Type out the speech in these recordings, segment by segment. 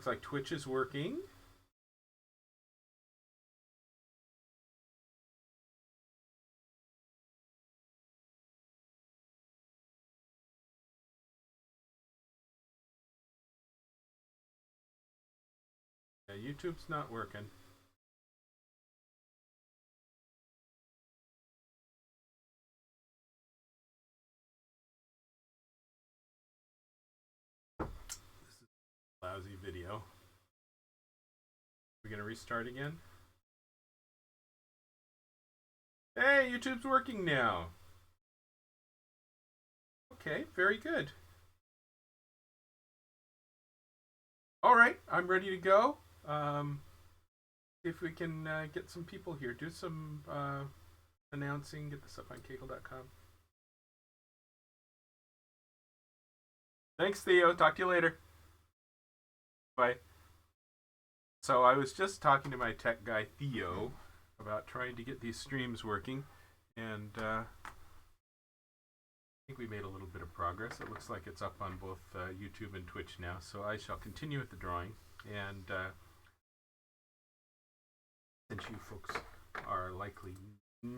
Looks like Twitch is working. Yeah, YouTube's not working. This is a lousy video. We're gonna restart again. Hey, YouTube's working now. Okay, very good. All right, I'm ready to go. If we can get some people here, do some announcing, get this up on Cagle.com. Thanks, Theo. Talk to you later. Bye. So I was just talking to my tech guy, Theo, about trying to get these streams working, and I think we made a little bit of progress. It looks like it's up on both YouTube and Twitch now, so I shall continue with the drawing. And since you folks are likely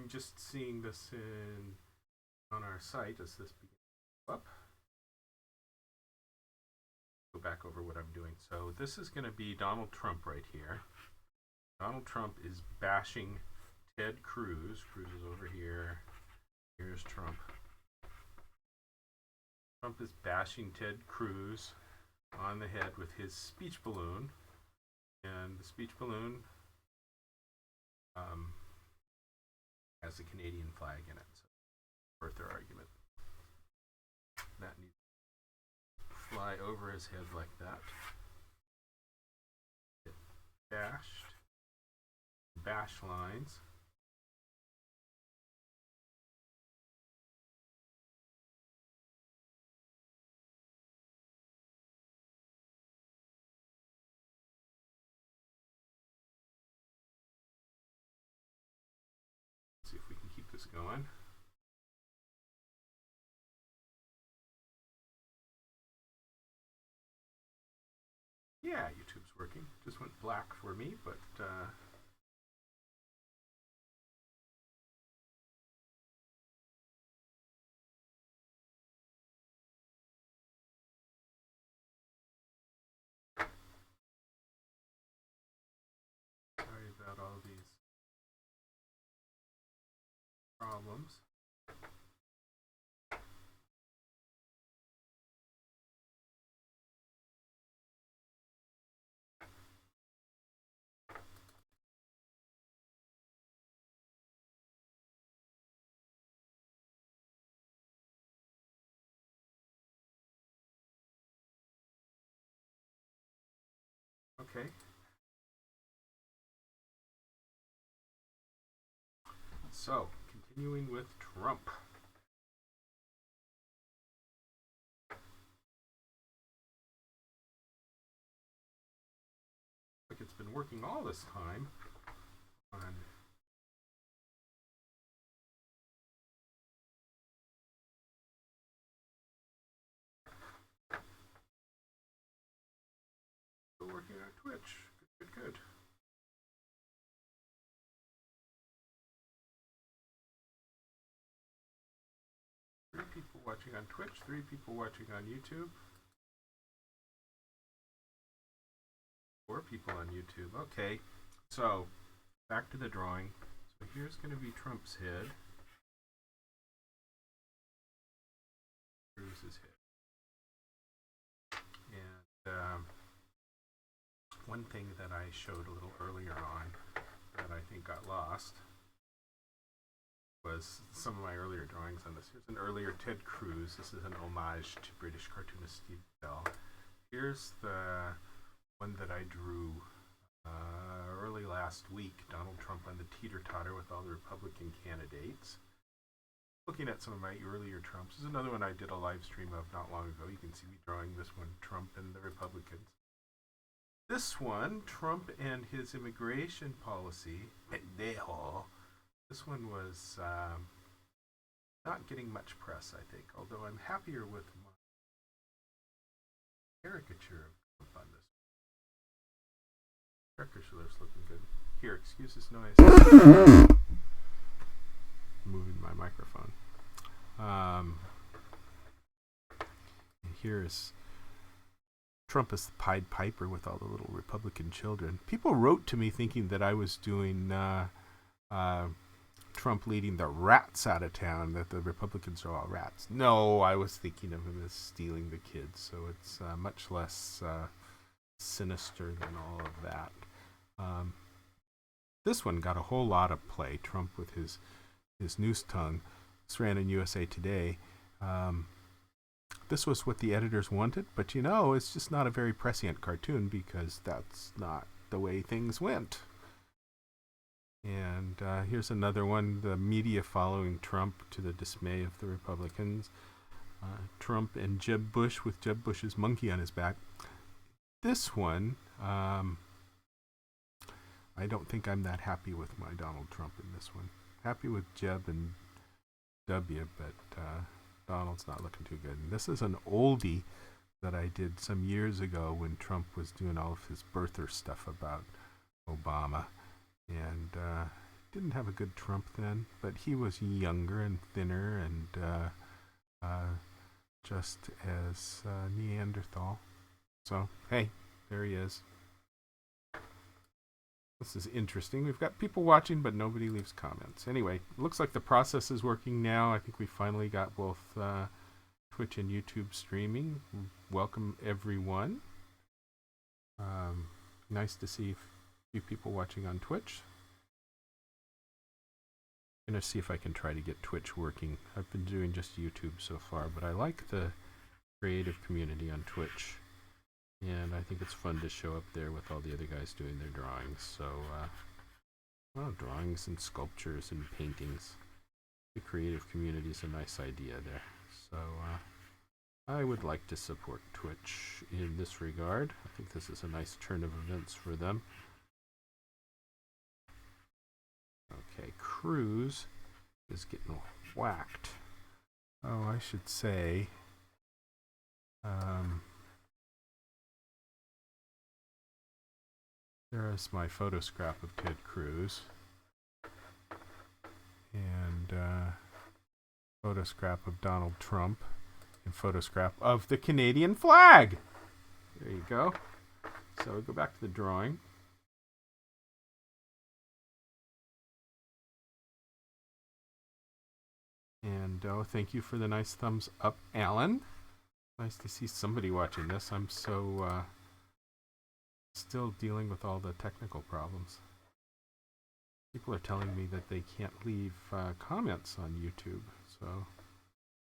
just seeing this on our site as this begins up, go back over what I'm doing. So this is going to be Donald Trump right here. Donald Trump is bashing Ted Cruz. Cruz is over here. Here's Trump. Trump is bashing Ted Cruz on the head with his speech balloon. And the speech balloon has a Canadian flag in it. So, worth their argument. That needs to fly over his head like that. Get bashed. Bash lines. See if we can keep this going. Yeah, YouTube's working. Just went black for me, but sorry about all these problems. Okay. So, continuing with Trump. Like it's been working all this time on still working on Twitch. Good, good, good. Three people watching on Twitch, 3 people watching on YouTube. 4 people on YouTube. Okay, so back to the drawing. So here's going to be Trump's head. Cruz's head. And one thing that I showed a little earlier on that I think got lost was some of my earlier drawings on this. Here's an earlier Ted Cruz. This is an homage to British cartoonist Steve Bell. Here's the one that I drew early last week, Donald Trump on the teeter-totter with all the Republican candidates. Looking at some of my earlier Trumps. This is another one I did a live stream of not long ago. You can see me drawing this one, Trump and the Republicans. This one, Trump and his immigration policy, pendejo. This one was not getting much press, I think, although I'm happier with my caricature of Trump on this. Record Schiller's looking good. Here, excuse this noise. Moving my microphone. Here is Trump as the Pied Piper with all the little Republican children. People wrote to me thinking that I was doing Trump leading the rats out of town, that the Republicans are all rats. No, I was thinking of him as stealing the kids, so it's much less sinister than all of that. This one got a whole lot of play. Trump with his noose tongue. This ran in USA Today. This was what the editors wanted, but it's just not a very prescient cartoon because that's not the way things went. And here's another one, the media following Trump to the dismay of the Republicans. Trump and Jeb Bush with Jeb Bush's monkey on his back. This one, I don't think I'm that happy with my Donald Trump in this one. Happy with Jeb and W, but Donald's not looking too good. And this is an oldie that I did some years ago when Trump was doing all of his birther stuff about Obama. And didn't have a good Trump then, but he was younger and thinner and just as Neanderthal. So, hey, there he is. This is interesting. We've got people watching, but nobody leaves comments. Anyway, it looks like the process is working now. I think we finally got both Twitch and YouTube streaming. Welcome, everyone. Nice to see a few people watching on Twitch. I'm going to see if I can try to get Twitch working. I've been doing just YouTube so far, but I like the creative community on Twitch. And I think it's fun to show up there with all the other guys doing their drawings. So, drawings and sculptures and paintings. The creative community is a nice idea there. So, I would like to support Twitch in this regard. I think this is a nice turn of events for them. Okay, Cruz is getting whacked. Oh, I should say... there is my photo scrap of Ted Cruz. And photo scrap of Donald Trump. And photo scrap of the Canadian flag. There you go. So we go back to the drawing. And thank you for the nice thumbs up, Alan. Nice to see somebody watching this. I'm so still dealing with all the technical problems. People are telling me that they can't leave comments on YouTube, so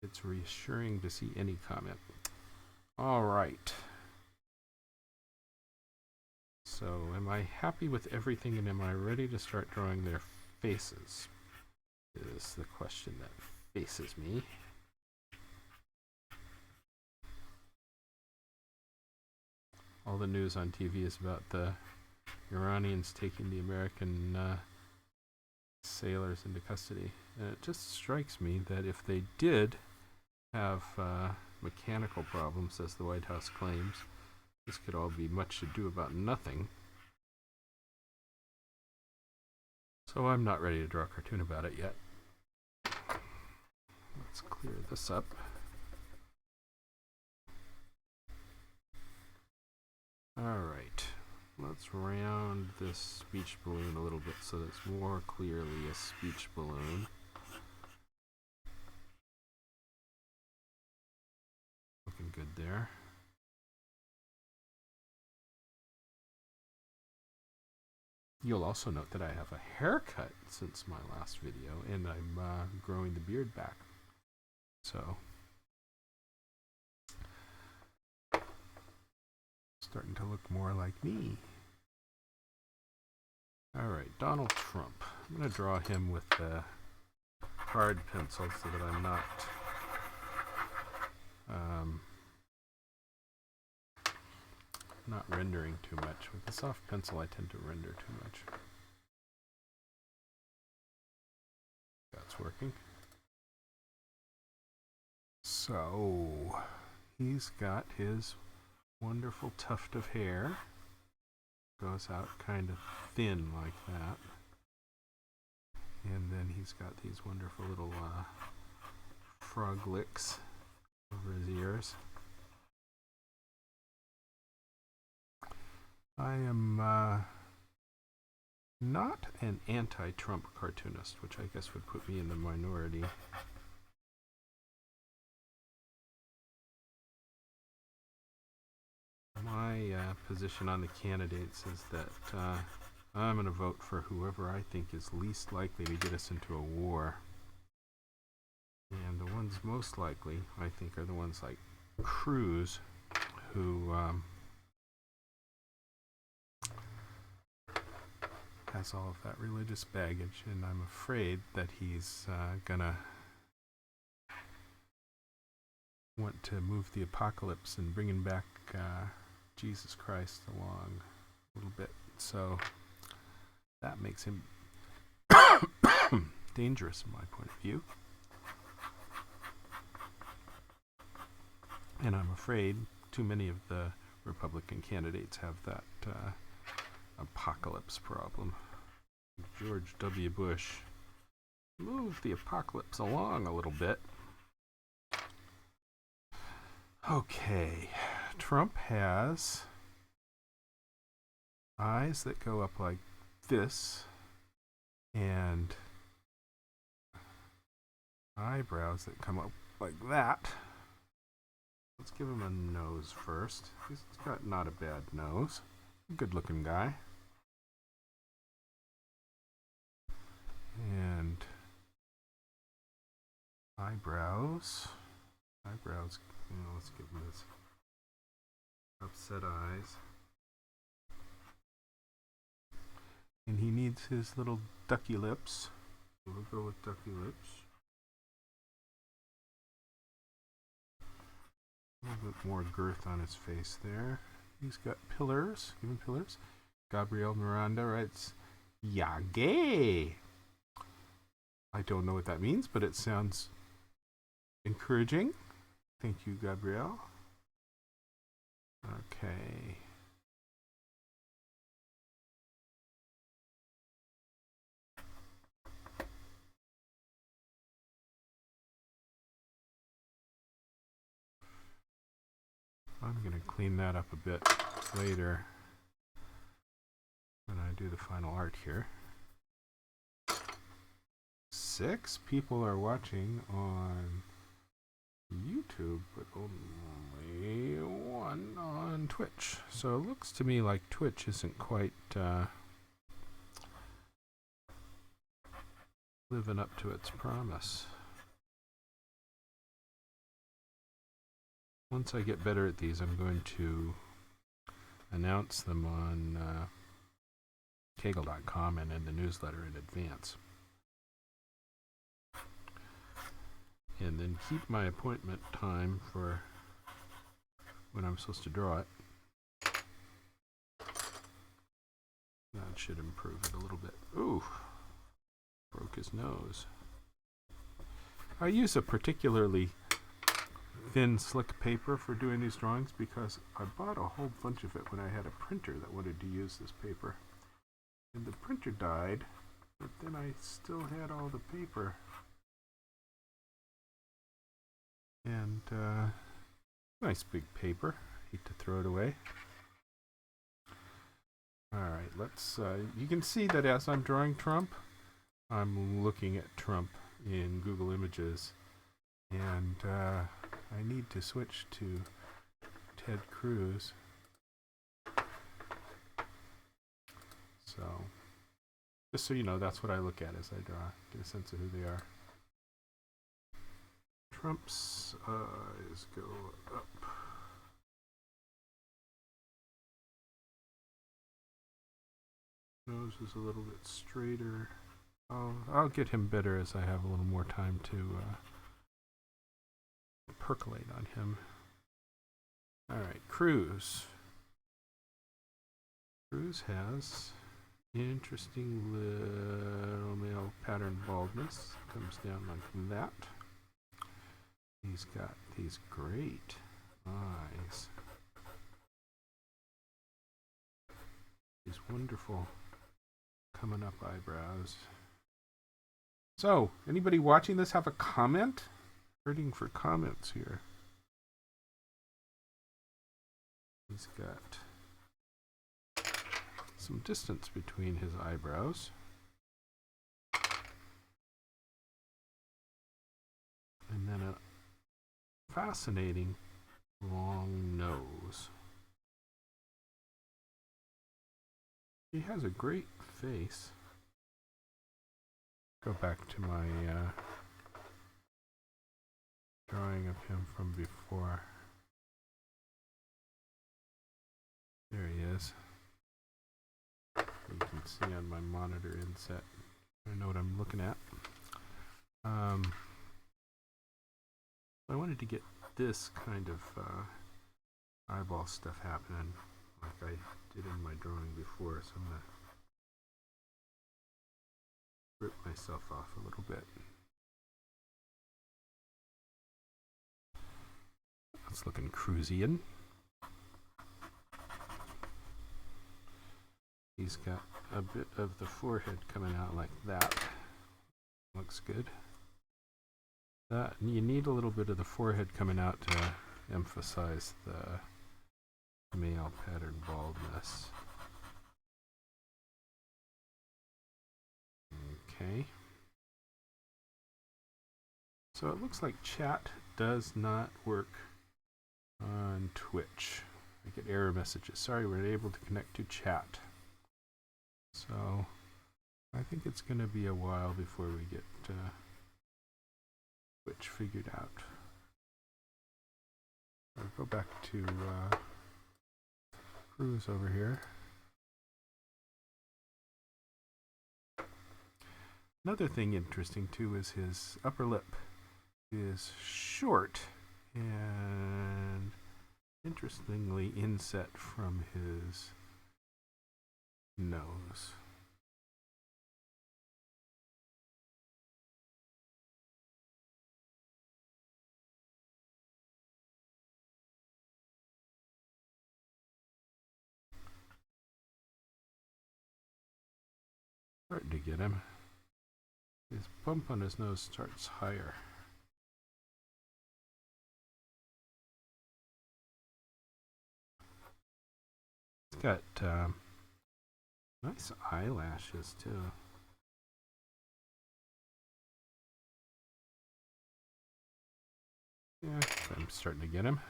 it's reassuring to see any comment. All right. So, am I happy with everything, and am I ready to start drawing their faces? Is the question that faces me. All the news on TV is about the Iranians taking the American sailors into custody. And it just strikes me that if they did have mechanical problems, as the White House claims, this could all be much ado about nothing. So I'm not ready to draw a cartoon about it yet. Let's clear this up. Alright, let's round this speech balloon a little bit so that it's more clearly a speech balloon. Looking good there. You'll also note that I have a haircut since my last video, and I'm growing the beard back. So, starting to look more like me. Alright, Donald Trump. I'm going to draw him with the hard pencil so that I'm not rendering too much. With the soft pencil, I tend to render too much. That's working. So, he's got his wonderful tuft of hair goes out kind of thin like that. And then he's got these wonderful little frog licks over his ears. I am not an anti-Trump cartoonist, which I guess would put me in the minority. My position on the candidates is that I'm going to vote for whoever I think is least likely to get us into a war. And the ones most likely, I think, are the ones like Cruz, who has all of that religious baggage, and I'm afraid that he's gonna want to move the apocalypse and bringing back Jesus Christ along a little bit. So that makes him dangerous in my point of view. And I'm afraid too many of the Republican candidates have that apocalypse problem. George W. Bush moved the apocalypse along a little bit. Okay, Trump has eyes that go up like this and eyebrows that come up like that. Let's give him a nose first. He's got not a bad nose. Good looking guy. And eyebrows. Eyebrows, let's give him his upset eyes. And he needs his little ducky lips. We'll go with ducky lips. A little bit more girth on his face there. He's got pillars. Give him pillars. Gabriel Miranda writes, Yage. I don't know what that means, but it sounds encouraging. Thank you, Gabriel. Okay. I'm going to clean that up a bit later when I do the final art here. 6 people are watching on YouTube, but only 1 on Twitch. So it looks to me like Twitch isn't quite living up to its promise. Once I get better at these, I'm going to announce them on Cagle.com and in the newsletter in advance. And then keep my appointment time for when I'm supposed to draw it. That should improve it a little bit. Ooh, broke his nose. I use a particularly thin, slick paper for doing these drawings because I bought a whole bunch of it when I had a printer that wanted to use this paper. And the printer died, but then I still had all the paper. And nice big paper. Hate to throw it away. Alright, let's you can see that as I'm drawing Trump, I'm looking at Trump in Google Images, and I need to switch to Ted Cruz. So just so you know, that's what I look at as I draw, get a sense of who they are. Trump's eyes go up. Nose is a little bit straighter. I'll get him better as I have a little more time to percolate on him. Alright, Cruz. Cruz has interesting little male pattern baldness. Comes down like that. He's got these great eyes. He's these wonderful coming up eyebrows. So, anybody watching this have a comment? Waiting for comments here. He's got some distance between his eyebrows. And then a fascinating long nose. He has a great face. Go back to my drawing of him from before. There he is. You can see on my monitor inset. I know what I'm looking at. I wanted to get this kind of eyeball stuff happening like I did in my drawing before, so I'm going to rip myself off a little bit. That's looking Cruisian. He's got a bit of the forehead coming out like that. Looks good. That, you need a little bit of the forehead coming out to emphasize the male pattern baldness. Okay. So it looks like chat does not work on Twitch. I get error messages. Sorry, we're unable to connect to chat. So I think it's going to be a while before we get Twitch figured out. I'll go back to Cruz over here. Another thing interesting too is his upper lip is short and interestingly inset from his nose. Starting to get him. His bump on his nose starts higher. He's got nice eyelashes too. Yeah, I'm starting to get him.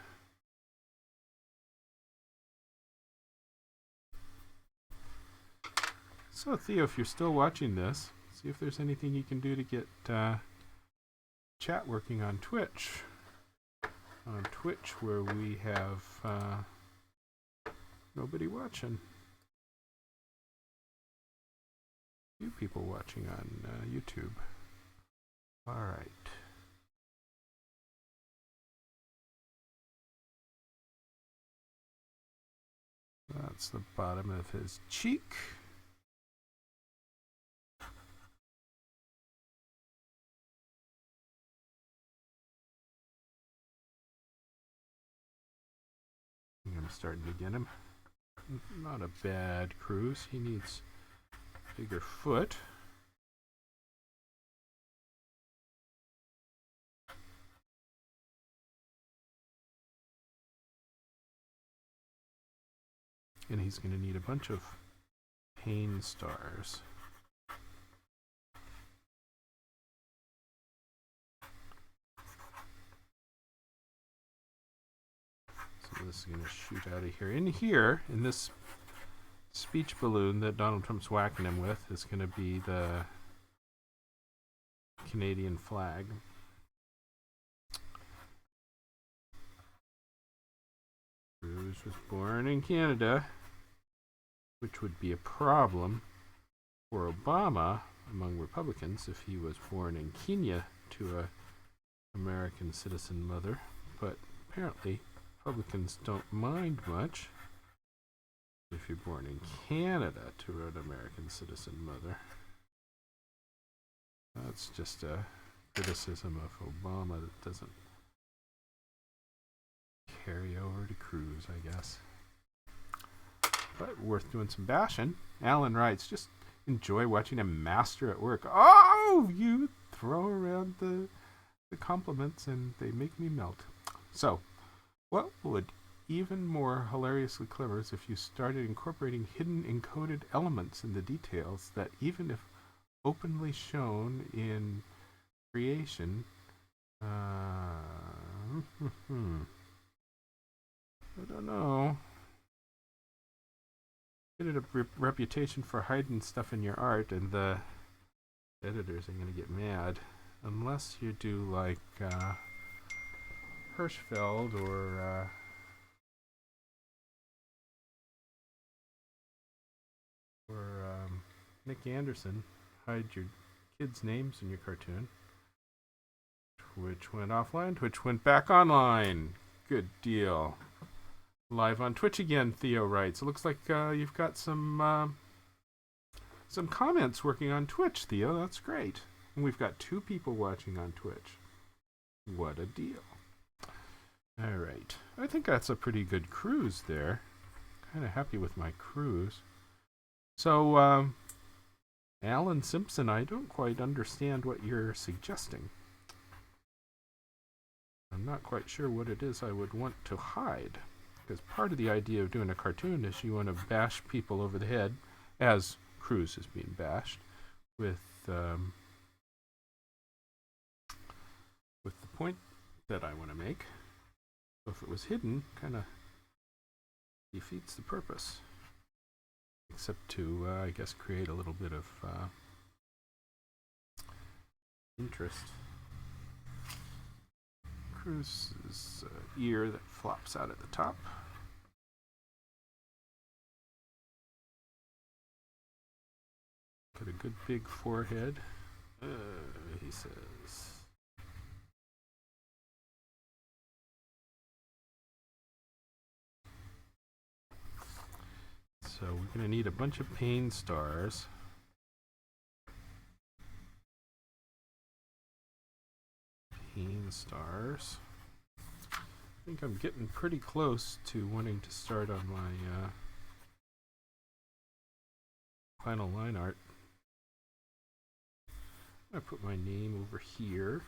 So Theo, if you're still watching this, see if there's anything you can do to get chat working on Twitch. On Twitch, where we have nobody watching. Few people watching on YouTube. All right. That's the bottom of his cheek. I'm starting to get him. Not a bad Cruz. He needs a bigger foot. And he's going to need a bunch of pain stars. So this is going to shoot out of here. In here, in this speech balloon that Donald Trump's whacking him with, is going to be the Canadian flag. Cruz was born in Canada, which would be a problem for Obama among Republicans if he was born in Kenya to an American citizen mother. But apparently Republicans don't mind much if you're born in Canada to an American citizen mother. That's just a criticism of Obama that doesn't carry over to Cruz, I guess. but worth doing some bashing. Alan writes, just enjoy watching a master at work. Oh, you throw around the compliments and they make me melt. So, what would even more hilariously clever is if you started incorporating hidden encoded elements in the details that, even if openly shown in creation, I don't know. Get a reputation for hiding stuff in your art, and the editors are going to get mad. Unless you do like Hirschfeld or Nick Anderson, hide your kids' names in your cartoon. Twitch went offline, Twitch went back online. Good deal. Live on Twitch again, Theo writes. It looks like you've got some comments working on Twitch, Theo. That's great. And we've got 2 people watching on Twitch. What a deal. All right. I think that's a pretty good cruise there. Kind of happy with my cruise. So, Alan Simpson, I don't quite understand what you're suggesting. I'm not quite sure what it is I would want to hide. Because part of the idea of doing a cartoon is you want to bash people over the head, as Cruz is being bashed, with the point that I want to make. So if it was hidden, kind of defeats the purpose. Except to, I guess, create a little bit of interest. Cruz's ear that flops out at the top. Got a good big forehead, he says. So we're going to need a bunch of pain stars. Pain stars. I think I'm getting pretty close to wanting to start on my final line art. I put my name over here.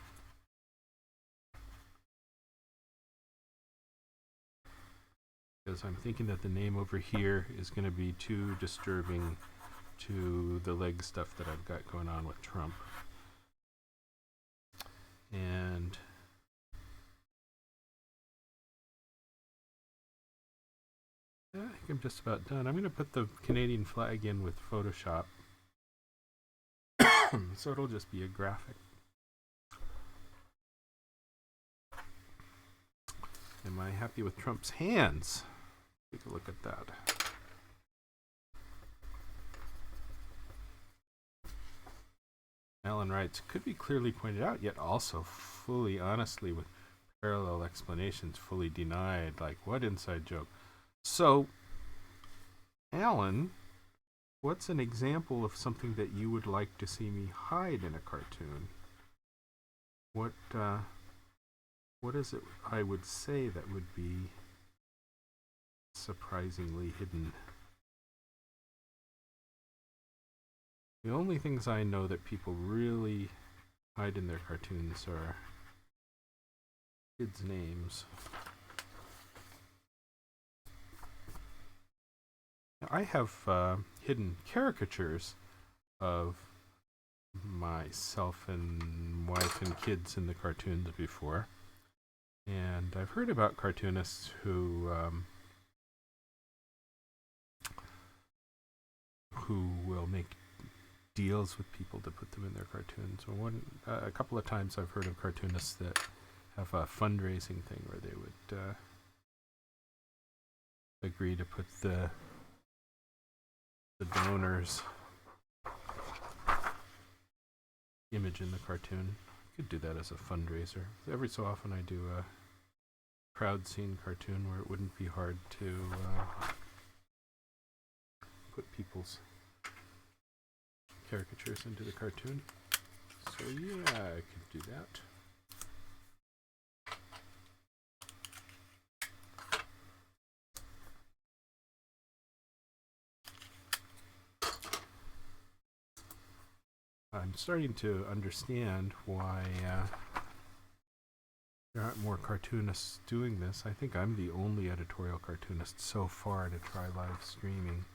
Because I'm thinking that the name over here is going to be too disturbing to the leg stuff that I've got going on with Trump. And I think I'm just about done. I'm going to put the Canadian flag in with Photoshop. So it'll just be a graphic. Am I happy with Trump's hands? Take a look at that. Alan writes, could be clearly pointed out, yet also fully honestly with parallel explanations fully denied. Like, what inside joke? So, Alan, what's an example of something that you would like to see me hide in a cartoon? What is it I would say that would be surprisingly hidden? The only things I know that people really hide in their cartoons are kids' names. I have hidden caricatures of myself and wife and kids in the cartoons before. And I've heard about cartoonists who will make deals with people to put them in their cartoons. A couple of times I've heard of cartoonists that have a fundraising thing where they would agree to put the donor's image in the cartoon. Could do that as a fundraiser. Every so often I do a crowd scene cartoon where it wouldn't be hard to put people's caricatures into the cartoon. So yeah, I could do that. I'm starting to understand why there aren't more cartoonists doing this. I think I'm the only editorial cartoonist so far to try live streaming.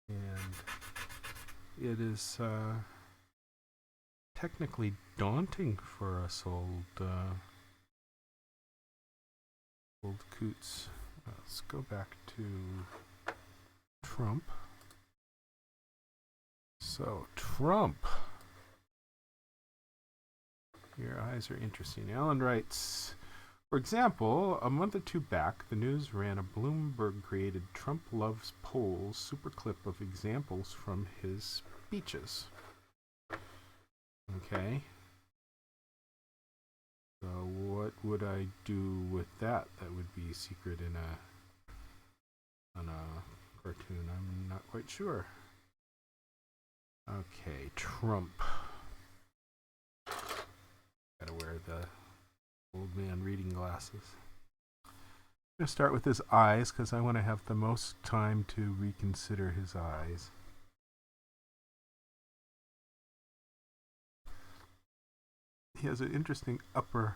And it is technically daunting for us old coots. Let's go back to Trump. So, Trump. Your eyes are interesting. Alan writes, for example, a month or two back, the news ran a Bloomberg-created Trump Loves Polls super clip of examples from his speeches. Okay. So what would I do with that? That would be secret on a cartoon. I'm not quite sure. Okay, Trump. Gotta wear the old man reading glasses. I'm gonna start with his eyes because I want to have the most time to reconsider his eyes. He has an interesting upper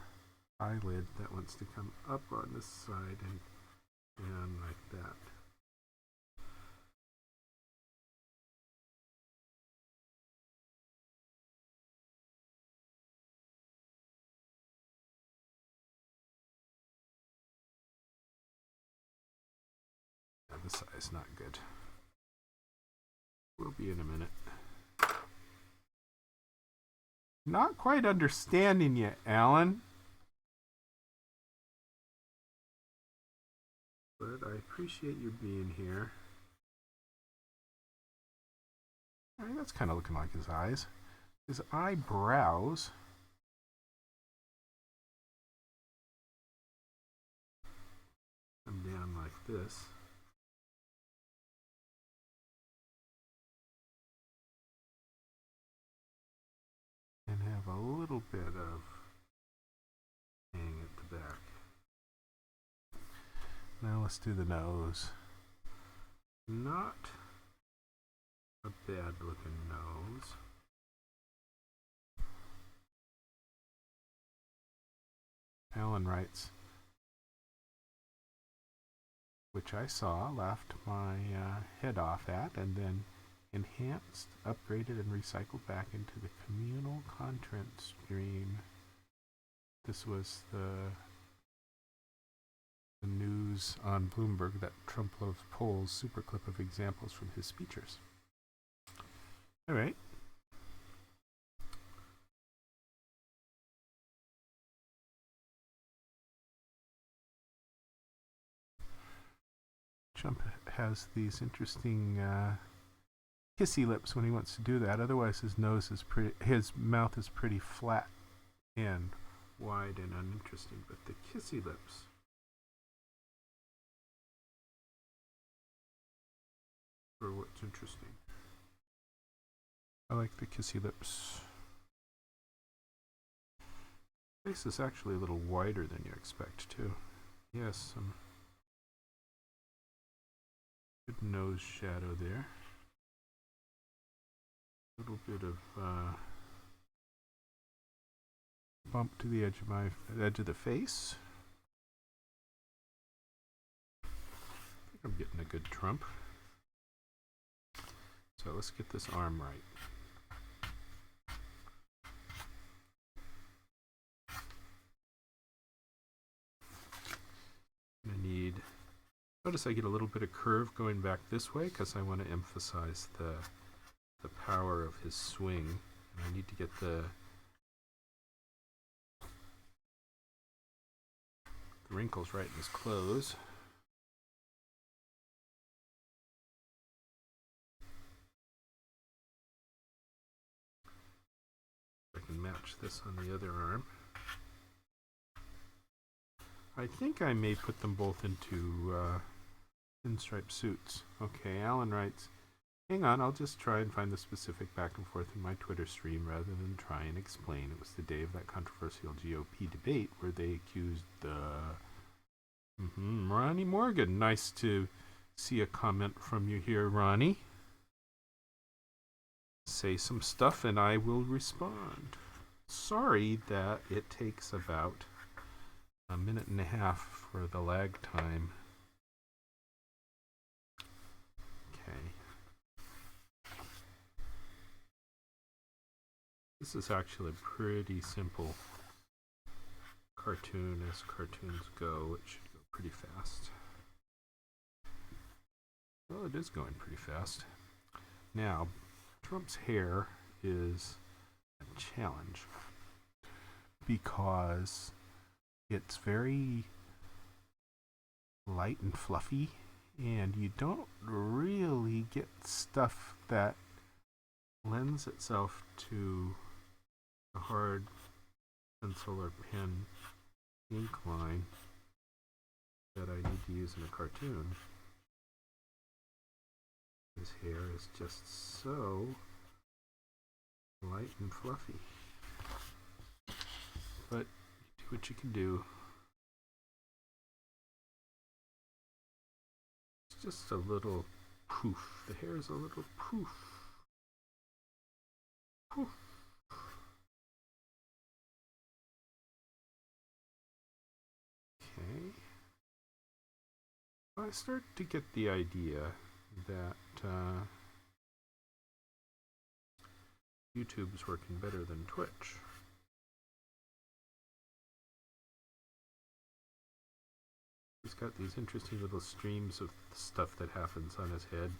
eyelid that wants to come up on this side and down like that. Yeah, this eye's not good. We'll be in a minute. Not quite understanding yet, Alan. But I appreciate you being here. I mean, that's kind of looking like his eyes. His eyebrows. Come down like this. And have a little bit of hang at the back. Now let's do the nose. Not a bad looking nose. Alan writes, which I saw, laughed my head off at, and then enhanced, upgraded, and recycled back into the communal content stream. This was the news on Bloomberg that Trump Loves Polls super clip of examples from his speeches. All right. Trump has these interesting kissy lips when he wants to do that. Otherwise, his mouth is pretty flat and wide and uninteresting. But the kissy lips. For what's interesting. I like the kissy lips. Face is actually a little wider than you expect, too. Yes, some good nose shadow there. A little bit of bump to the edge of the face. I think I'm getting a good Trump. So let's get this arm right. Notice I get a little bit of curve going back this way because I want to emphasize the power of his swing. And I need to get the wrinkles right in his clothes. I can match this on the other arm. I think I may put them both into pinstripe suits. Okay, Alan writes, hang on, I'll just try and find the specific back and forth in my Twitter stream rather than try and explain. It was the day of that controversial GOP debate where they accused Ronnie Morgan. Nice to see a comment from you here, Ronnie. say some stuff and I will respond. Sorry that it takes about a minute and a half for the lag time. Okay. This is actually a pretty simple cartoon as cartoons go. It should go pretty fast. Well, it is going pretty fast. Now, Trump's hair is a challenge because it's very light and fluffy, and you don't really get stuff that lends itself to a hard pencil or pen ink line that I need to use in a cartoon. His hair is just so light and fluffy. But you do what you can do. It's just a little poof. The hair is a little poof. Poof. Okay. I start to get the idea that YouTube's working better than Twitch. He's got these interesting little streams of stuff that happens on his head.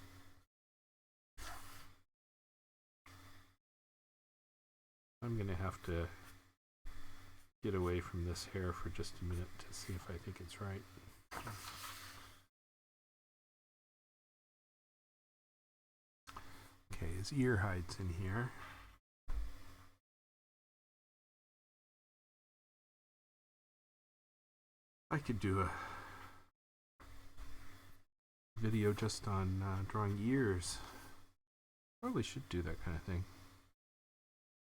I'm gonna have to get away from this hair for just a minute to see if I think it's right. Okay, his ear hides in here. I could do a video just on drawing ears. Probably should do that kind of thing.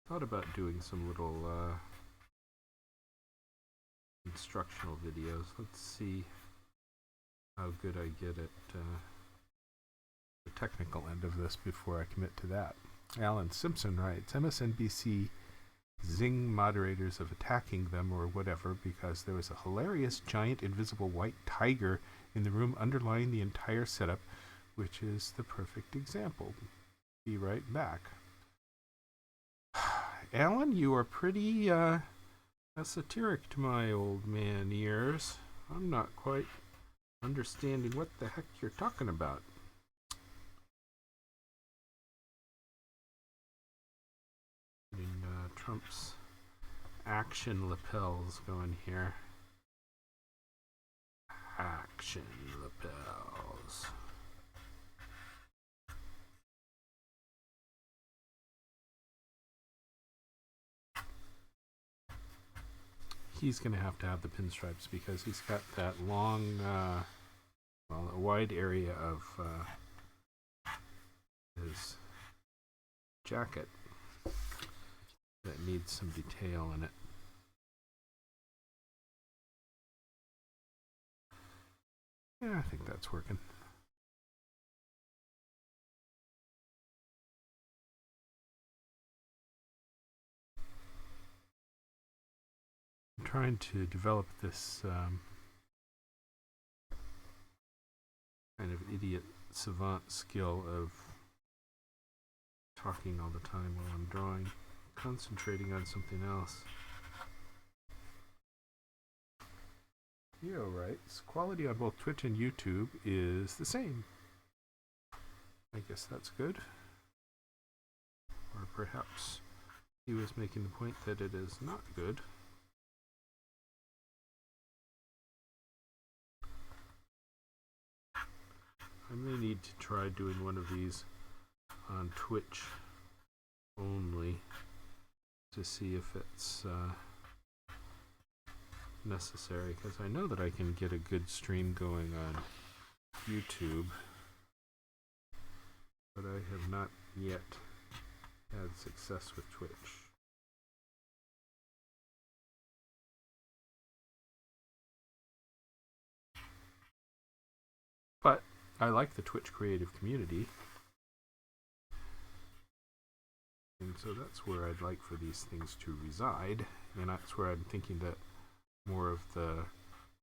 Thought about doing some little instructional videos. Let's see how good I get at the technical end of this before I commit to that. Alan Simpson writes, MSNBC zing moderators of attacking them or whatever because there was a hilarious giant invisible white tiger in the room underlying the entire setup, which is the perfect example. Be right back. Alan, you are pretty esoteric to my old man ears. I'm not quite understanding what the heck you're talking about. Trump's action lapels going here. Action lapels. He's going to have the pinstripes because he's got that long, well, a wide area of his jacket that needs some detail in it. Yeah, I think that's working. I'm trying to develop this kind of idiot savant skill of talking all the time while I'm drawing, concentrating on something else. Theo writes, quality on both Twitch and YouTube is the same. I guess that's good. Or perhaps he was making the point that it is not good. I may need to try doing one of these on Twitch only to see if it's necessary, because I know that I can get a good stream going on YouTube, but I have not yet had success with Twitch. But I like the Twitch creative community. And so that's where I'd like for these things to reside, and that's where I'm thinking that more of the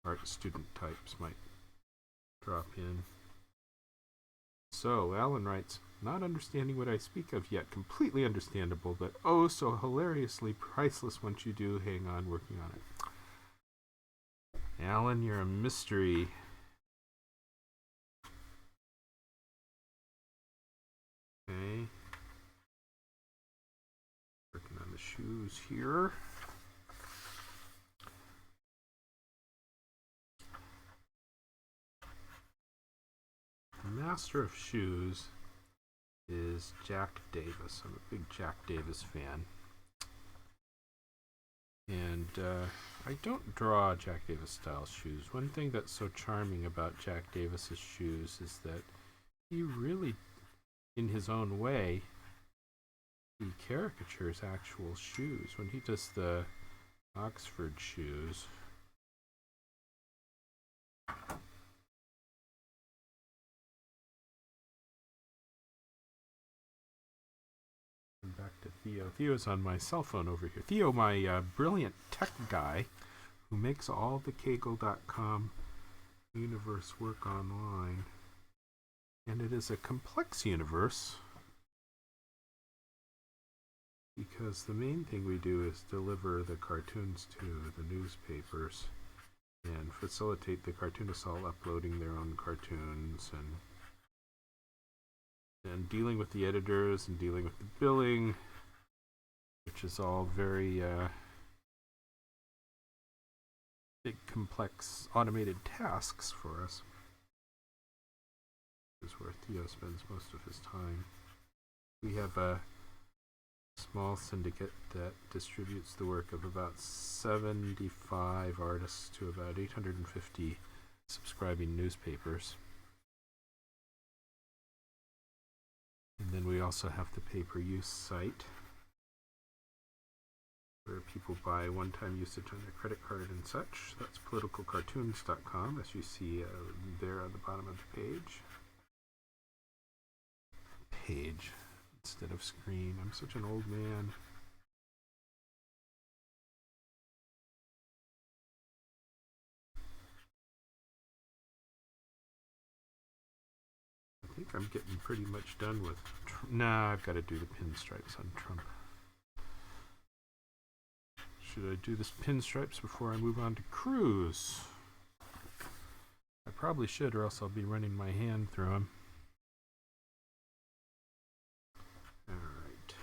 art student types might drop in. So Alan writes, not understanding what I speak of yet, completely understandable, but oh so hilariously priceless once you do. Hang on, working on it. Alan, you're a mystery. Okay. Working on the shoes here. The master of shoes is Jack Davis. I'm a big Jack Davis fan. And I don't draw Jack Davis style shoes. One thing that's so charming about Jack Davis's shoes is that he really, in his own way, he caricatures actual shoes. When he does the Oxford shoes, and back to Theo. Theo's on my cell phone over here. Theo, my brilliant tech guy who makes all the Cagle.com universe work online. And it is a complex universe because the main thing we do is deliver the cartoons to the newspapers and facilitate the cartoonists all uploading their own cartoons and dealing with the editors and dealing with the billing, which is all very big, complex, automated tasks for us. This is where Theo spends most of his time. We have a small syndicate that distributes the work of about 75 artists to about 850 subscribing newspapers. And then we also have the pay-per-use site where people buy one-time usage on their credit card and such. That's politicalcartoons.com, as you see there on the bottom of the page. Page instead of screen. I'm such an old man. I think I'm getting pretty much done with nah, I've got to do the pinstripes on Trump. Should I do this pinstripes before I move on to Cruz? I probably should, or else I'll be running my hand through them. Alright.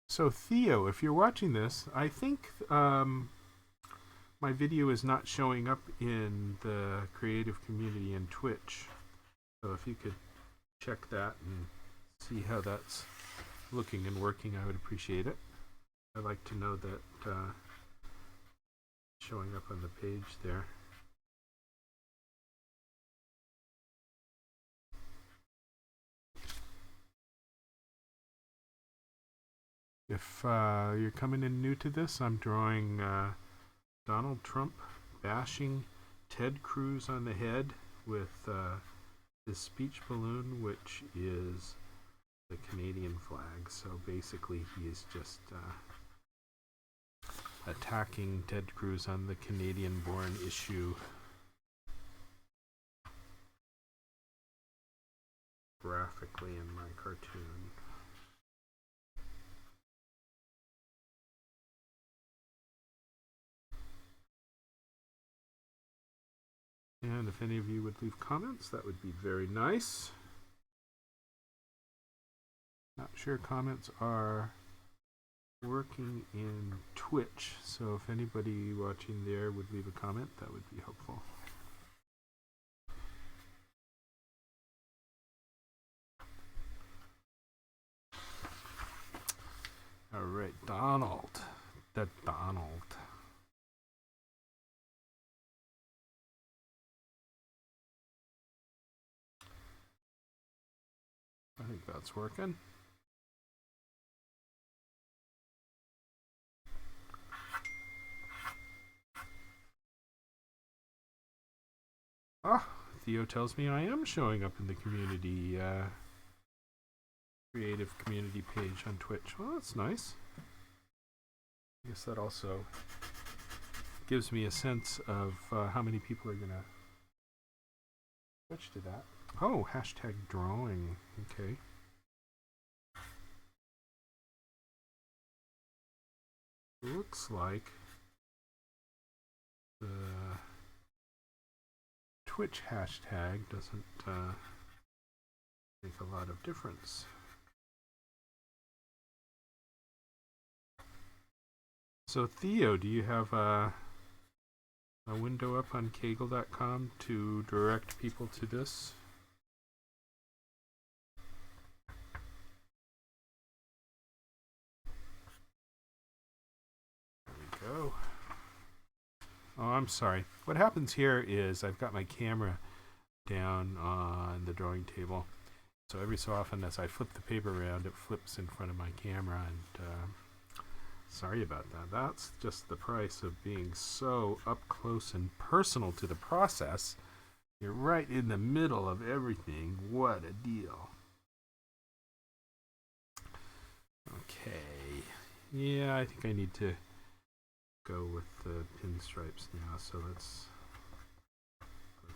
So Theo, if you're watching this, I think my video is not showing up in the creative community in Twitch. So if you could check that and see how that's looking and working, I would appreciate it. I'd like to know that showing up on the page there. If you're coming in new to this, I'm drawing Donald Trump bashing Ted Cruz on the head with his speech balloon, which is the Canadian flag. So basically he is just attacking Ted Cruz on the Canadian-born issue. Graphically in my cartoon. And if any of you would leave comments, that would be very nice. Not sure comments are working in Twitch, so if anybody watching there would leave a comment, that would be helpful. All right, Donald. The Donald. I think that's working. Ah, Theo tells me I am showing up in the community, creative community page on Twitch. Well, that's nice. I guess that also gives me a sense of how many people are going to switch to that. Oh, hashtag drawing. Okay. Looks like the Twitch hashtag doesn't make a lot of difference. So Theo, do you have a window up on Cagle.com to direct people to this? There we go. Oh, I'm sorry. What happens here is I've got my camera down on the drawing table. So every so often as I flip the paper around, it flips in front of my camera, and sorry about that. That's just the price of being so up close and personal to the process. You're right in the middle of everything. What a deal. Okay. Yeah, I think I need to go with the pinstripes now. So let's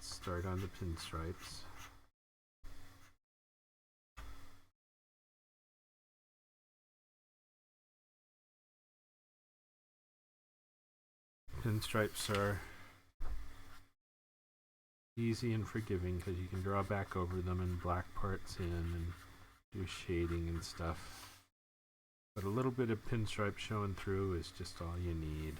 start on the pinstripes. Pinstripes are easy and forgiving because you can draw back over them and black parts in and do shading and stuff. But a little bit of pinstripe showing through is just all you need.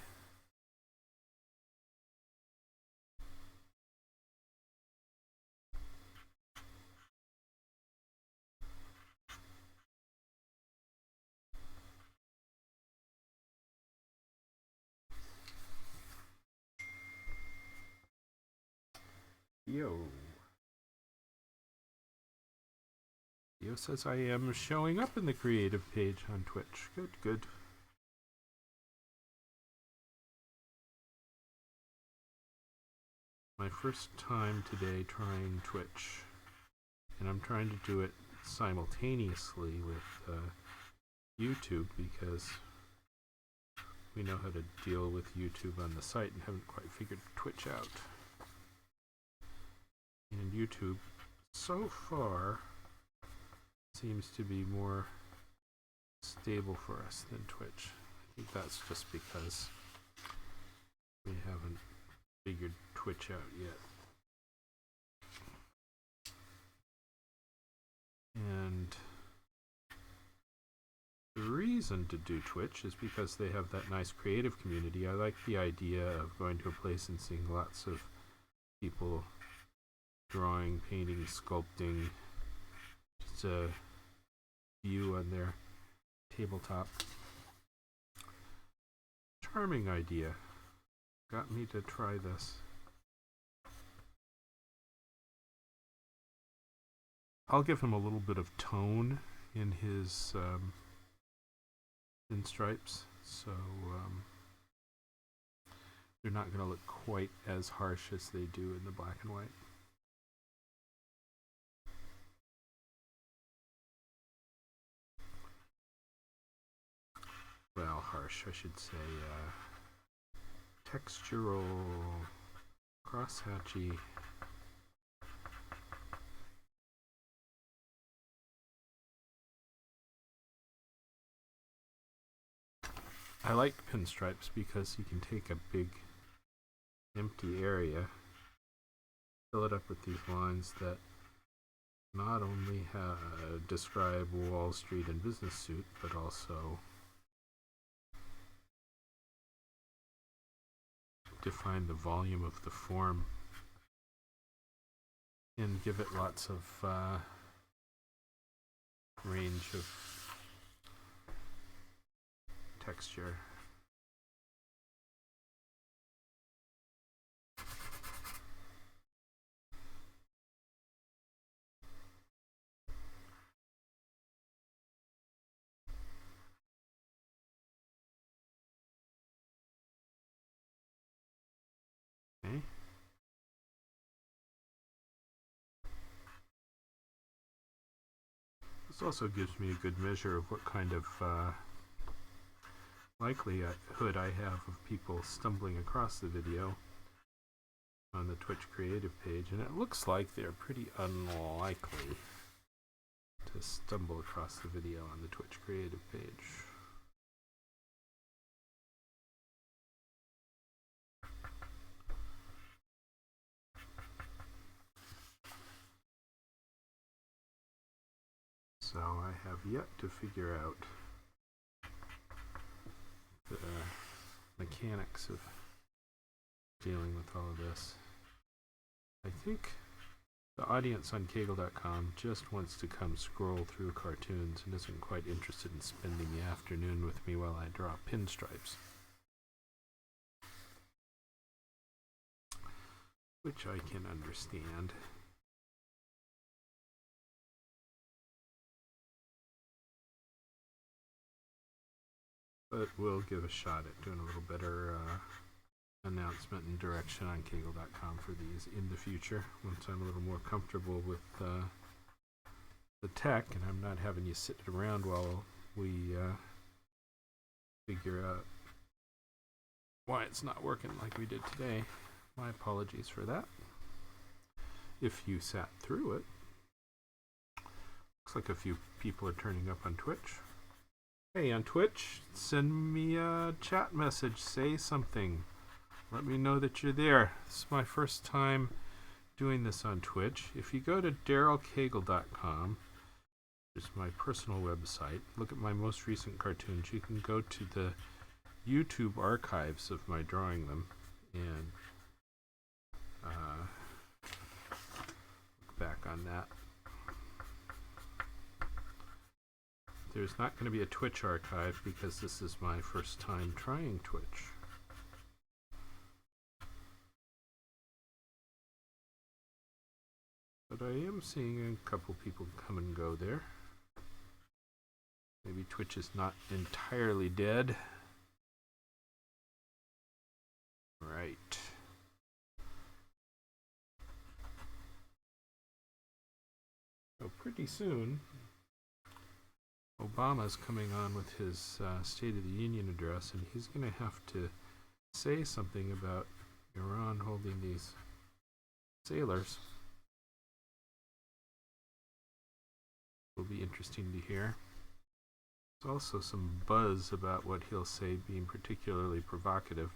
Yo. Yo says I am showing up in the creative page on Twitch. Good, good. My first time today trying Twitch. And I'm trying to do it simultaneously with YouTube because we know how to deal with YouTube on the site and haven't quite figured Twitch out. And YouTube, so far, seems to be more stable for us than Twitch. I think that's just because we haven't figured Twitch out yet. And the reason to do Twitch is because they have that nice creative community. I like the idea of going to a place and seeing lots of people drawing, painting, sculpting, just a view on their tabletop. Charming idea. Got me to try this. I'll give him a little bit of tone in his pinstripes, so they're not going to look quite as harsh as they do in the black and white. Well, harsh, I should say, textural, crosshatchy. I like pinstripes because you can take a big empty area, fill it up with these lines that not only describe Wall Street and business suit, but also define the volume of the form and give it lots of range of texture. Okay. This also gives me a good measure of what kind of likelihood I have of people stumbling across the video on the Twitch Creative page, and it looks like they're pretty unlikely to stumble across the video on the Twitch Creative page. So I have yet to figure out the mechanics of dealing with all of this. I think the audience on Cagle.com just wants to come scroll through cartoons and isn't quite interested in spending the afternoon with me while I draw pinstripes. Which I can understand. But we'll give a shot at doing a little better announcement and direction on Cagle.com for these in the future, once I'm a little more comfortable with the tech and I'm not having you sit around while we figure out why it's not working like we did today. My apologies for that. If you sat through it. Looks like a few people are turning up on Twitch. Hey, on Twitch, send me a chat message, say something. Let me know that you're there. This is my first time doing this on Twitch. If you go to darylcagle.com, which is my personal website, look at my most recent cartoons. You can go to the YouTube archives of my drawing them and look back on that. There's not going to be a Twitch archive because this is my first time trying Twitch. But I am seeing a couple people come and go there. Maybe Twitch is not entirely dead. Right. So pretty soon, Obama's coming on with his State of the Union address, and he's going to have to say something about Iran holding these sailors. Will be interesting to hear. There's also some buzz about what he'll say being particularly provocative.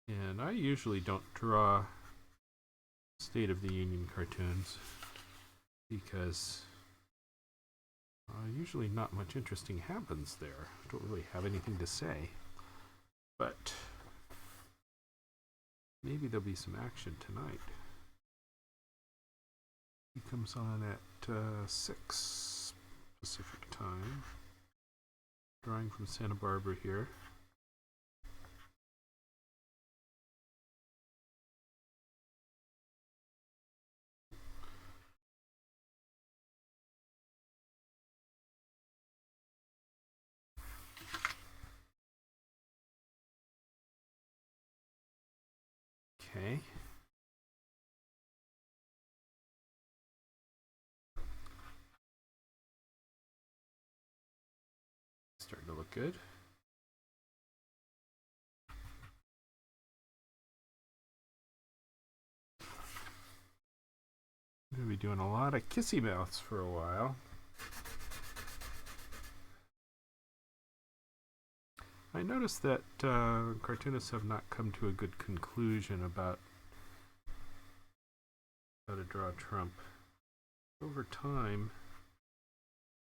And I usually don't draw State of the Union cartoons because usually not much interesting happens there. I don't really have anything to say. But maybe there'll be some action tonight. He comes on at 6 Pacific time. Drawing from Santa Barbara here. Okay. Starting to look good. I'm going to be doing a lot of kissy mouths for a while. I noticed that cartoonists have not come to a good conclusion about how to draw Trump. Over time,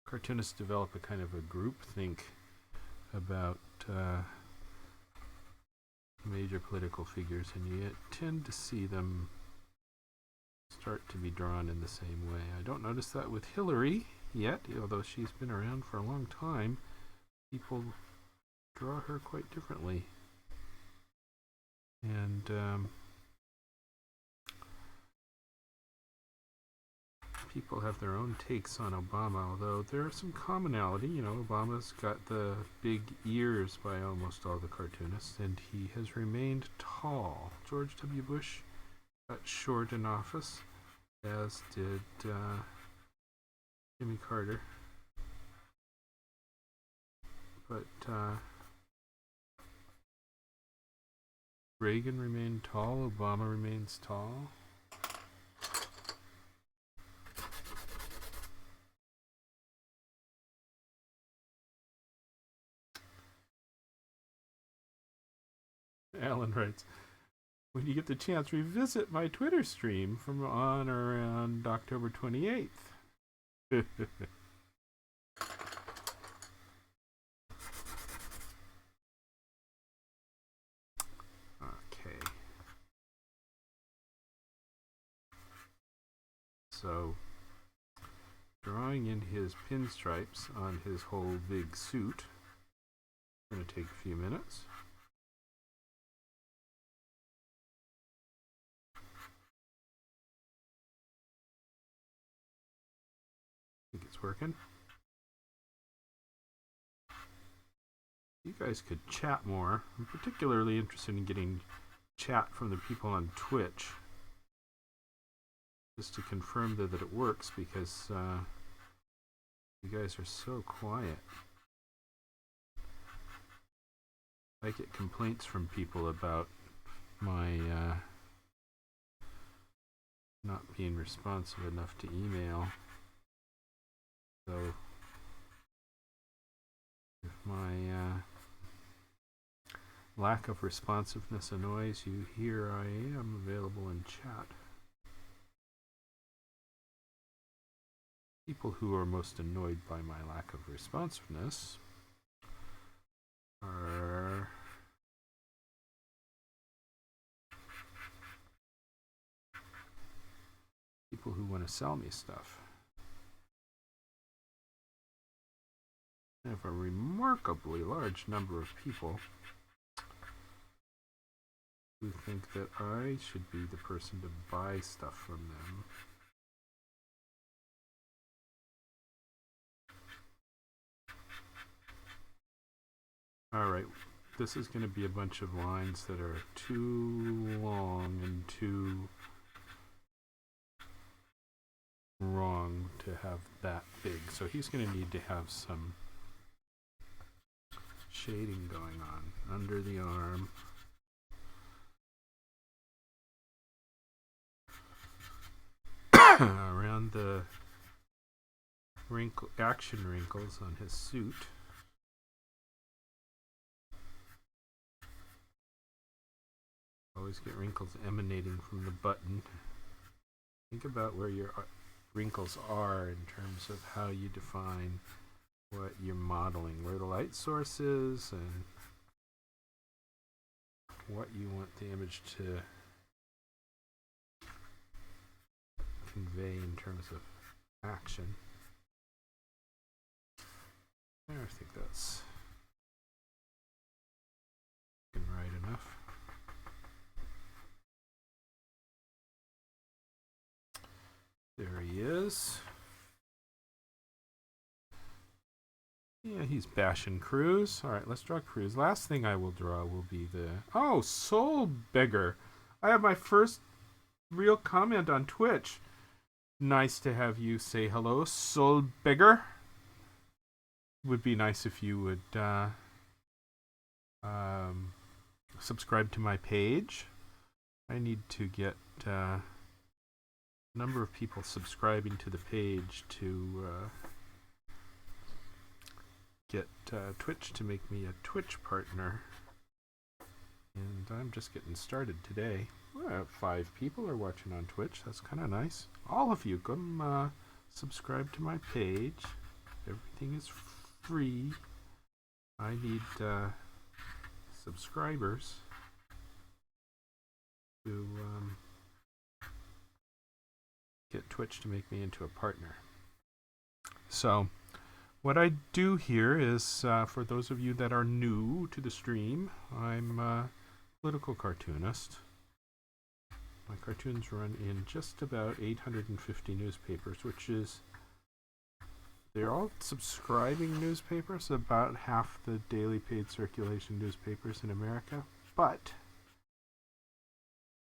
cartoonists develop a kind of a groupthink about major political figures, and you tend to see them start to be drawn in the same way. I don't notice that with Hillary yet, although she's been around for a long time. People draw her quite differently. And people have their own takes on Obama, although there are some commonality. You know, Obama's got the big ears by almost all the cartoonists, and he has remained tall. George W. Bush got short in office, as did Jimmy Carter. but Reagan remained tall, Obama remains tall. Alan writes, when you get the chance, revisit my Twitter stream from on or around October 28th. Okay. So, drawing in his pinstripes on his whole big suit. Going to take a few minutes. I think it's working. You guys could chat more. I'm particularly interested in getting chat from the people on Twitch, just to confirm that it works, because you guys are so quiet. I get complaints from people about my not being responsive enough to email. So if my lack of responsiveness annoys you, here I am available in chat. People who are most annoyed by my lack of responsiveness are people who want to sell me stuff. I have a remarkably large number of people who think that I should be the person to buy stuff from them. Alright, this is going to be a bunch of lines that are too long and too wrong to have that big. So he's going to need to have some shading going on under the arm. Around the action wrinkles on his suit. Always get wrinkles emanating from the button. Think about where your wrinkles are in terms of how you define what you're modeling, where the light source is, and what you want the image to convey in terms of action. I think that's right enough. There he is. Yeah, he's bashing Cruz. Alright, let's draw Cruz. Last thing I will draw will be the... Oh, Soul Beggar. I have my first real comment on Twitch. Nice to have you say hello, Soul Beggar. Would be nice if you would subscribe to my page. I need to get a number of people subscribing to the page to get Twitch to make me a Twitch partner. And I'm just getting started today. 5 people are watching on Twitch. That's kind of nice. All of you, come subscribe to my page. Everything is free. I need subscribers to get Twitch to make me into a partner. So what I do here is, for those of you that are new to the stream, I'm a political cartoonist. My cartoons run in just about 850 newspapers, which is, they're all subscribing newspapers, about half the daily paid circulation newspapers in America, but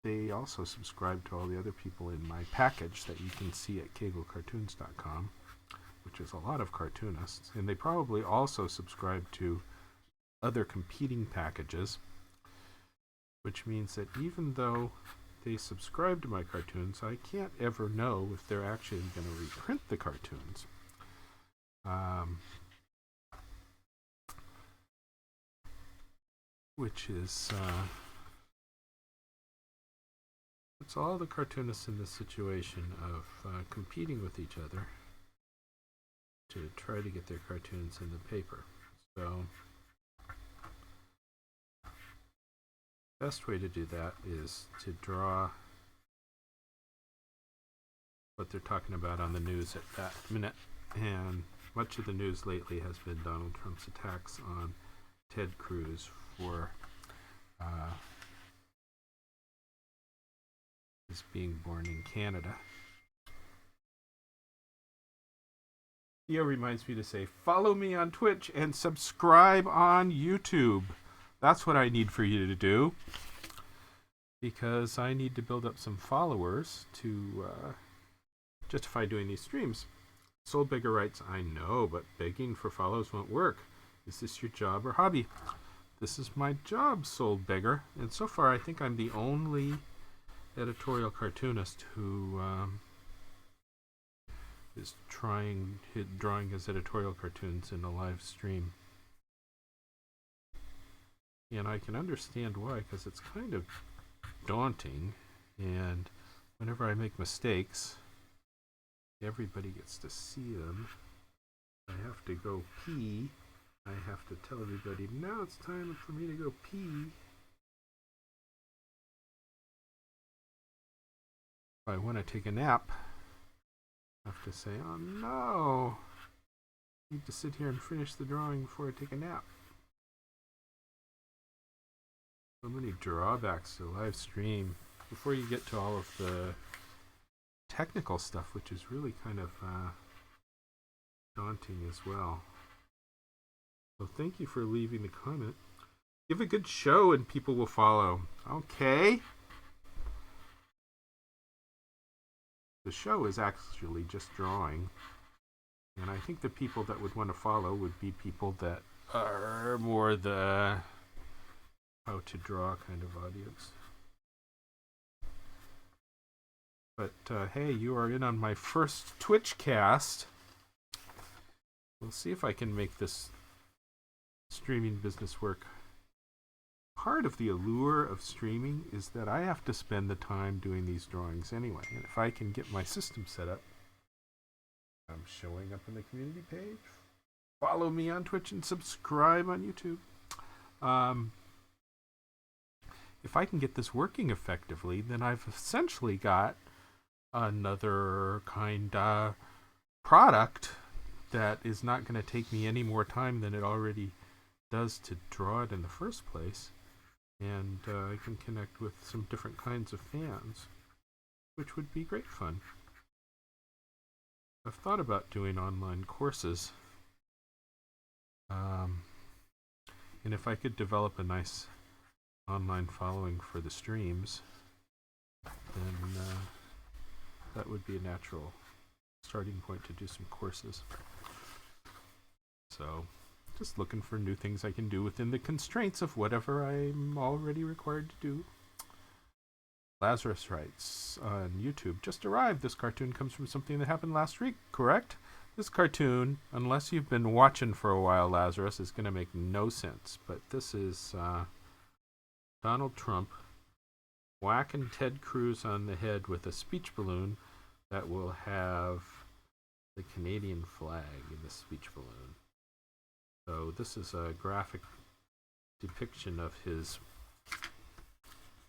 they also subscribe to all the other people in my package that you can see at caglecartoons.com, which is a lot of cartoonists, and they probably also subscribe to other competing packages, which means that even though they subscribe to my cartoons, I can't ever know if they're actually going to reprint the cartoons. Which is it's all the cartoonists in this situation of competing with each other to try to get their cartoons in the paper. So best way to do that is to draw what they're talking about on the news at that minute. And much of the news lately has been Donald Trump's attacks on Ted Cruz for his being born in Canada. Theo reminds me to say, follow me on Twitch and subscribe on YouTube. That's what I need for you to do, because I need to build up some followers to justify doing these streams. Soul Beggar writes, I know, but begging for follows won't work. Is this your job or hobby? This is my job, Soul Beggar. And so far, I think I'm the only editorial cartoonist who is drawing his editorial cartoons in a live stream. And I can understand why, because it's kind of daunting, and whenever I make mistakes, everybody gets to see them. I have to go pee. I have to tell everybody, now it's time for me to go pee. If I want to take a nap, I have to say, oh no, I need to sit here and finish the drawing before I take a nap. So many drawbacks to live stream before you get to all of the technical stuff, which is really kind of daunting as well. So thank you for leaving the comment. Give a good show and people will follow. Okay. The show is actually just drawing. And I think the people that would want to follow would be people that are more the how to draw kind of audience. But hey, you are in on my first Twitch cast. We'll see if I can make this streaming business work. Part of the allure of streaming is that I have to spend the time doing these drawings anyway. And if I can get my system set up, I'm showing up on the community page. Follow me on Twitch and subscribe on YouTube. If I can get this working effectively, then I've essentially got another kind of product that is not going to take me any more time than it already does to draw it in the first place. And I can connect with some different kinds of fans, which would be great fun. I've thought about doing online courses. And if I could develop a nice online following for the streams, then that would be a natural starting point to do some courses. So just looking for new things I can do within the constraints of whatever I'm already required to do. Lazarus writes on YouTube, just arrived. This cartoon comes from something that happened last week, correct? This cartoon, unless you've been watching for a while, Lazarus, is going to make no sense. But this is Donald Trump whacking Ted Cruz on the head with a speech balloon that will have the Canadian flag in the speech balloon. So this is a graphic depiction of his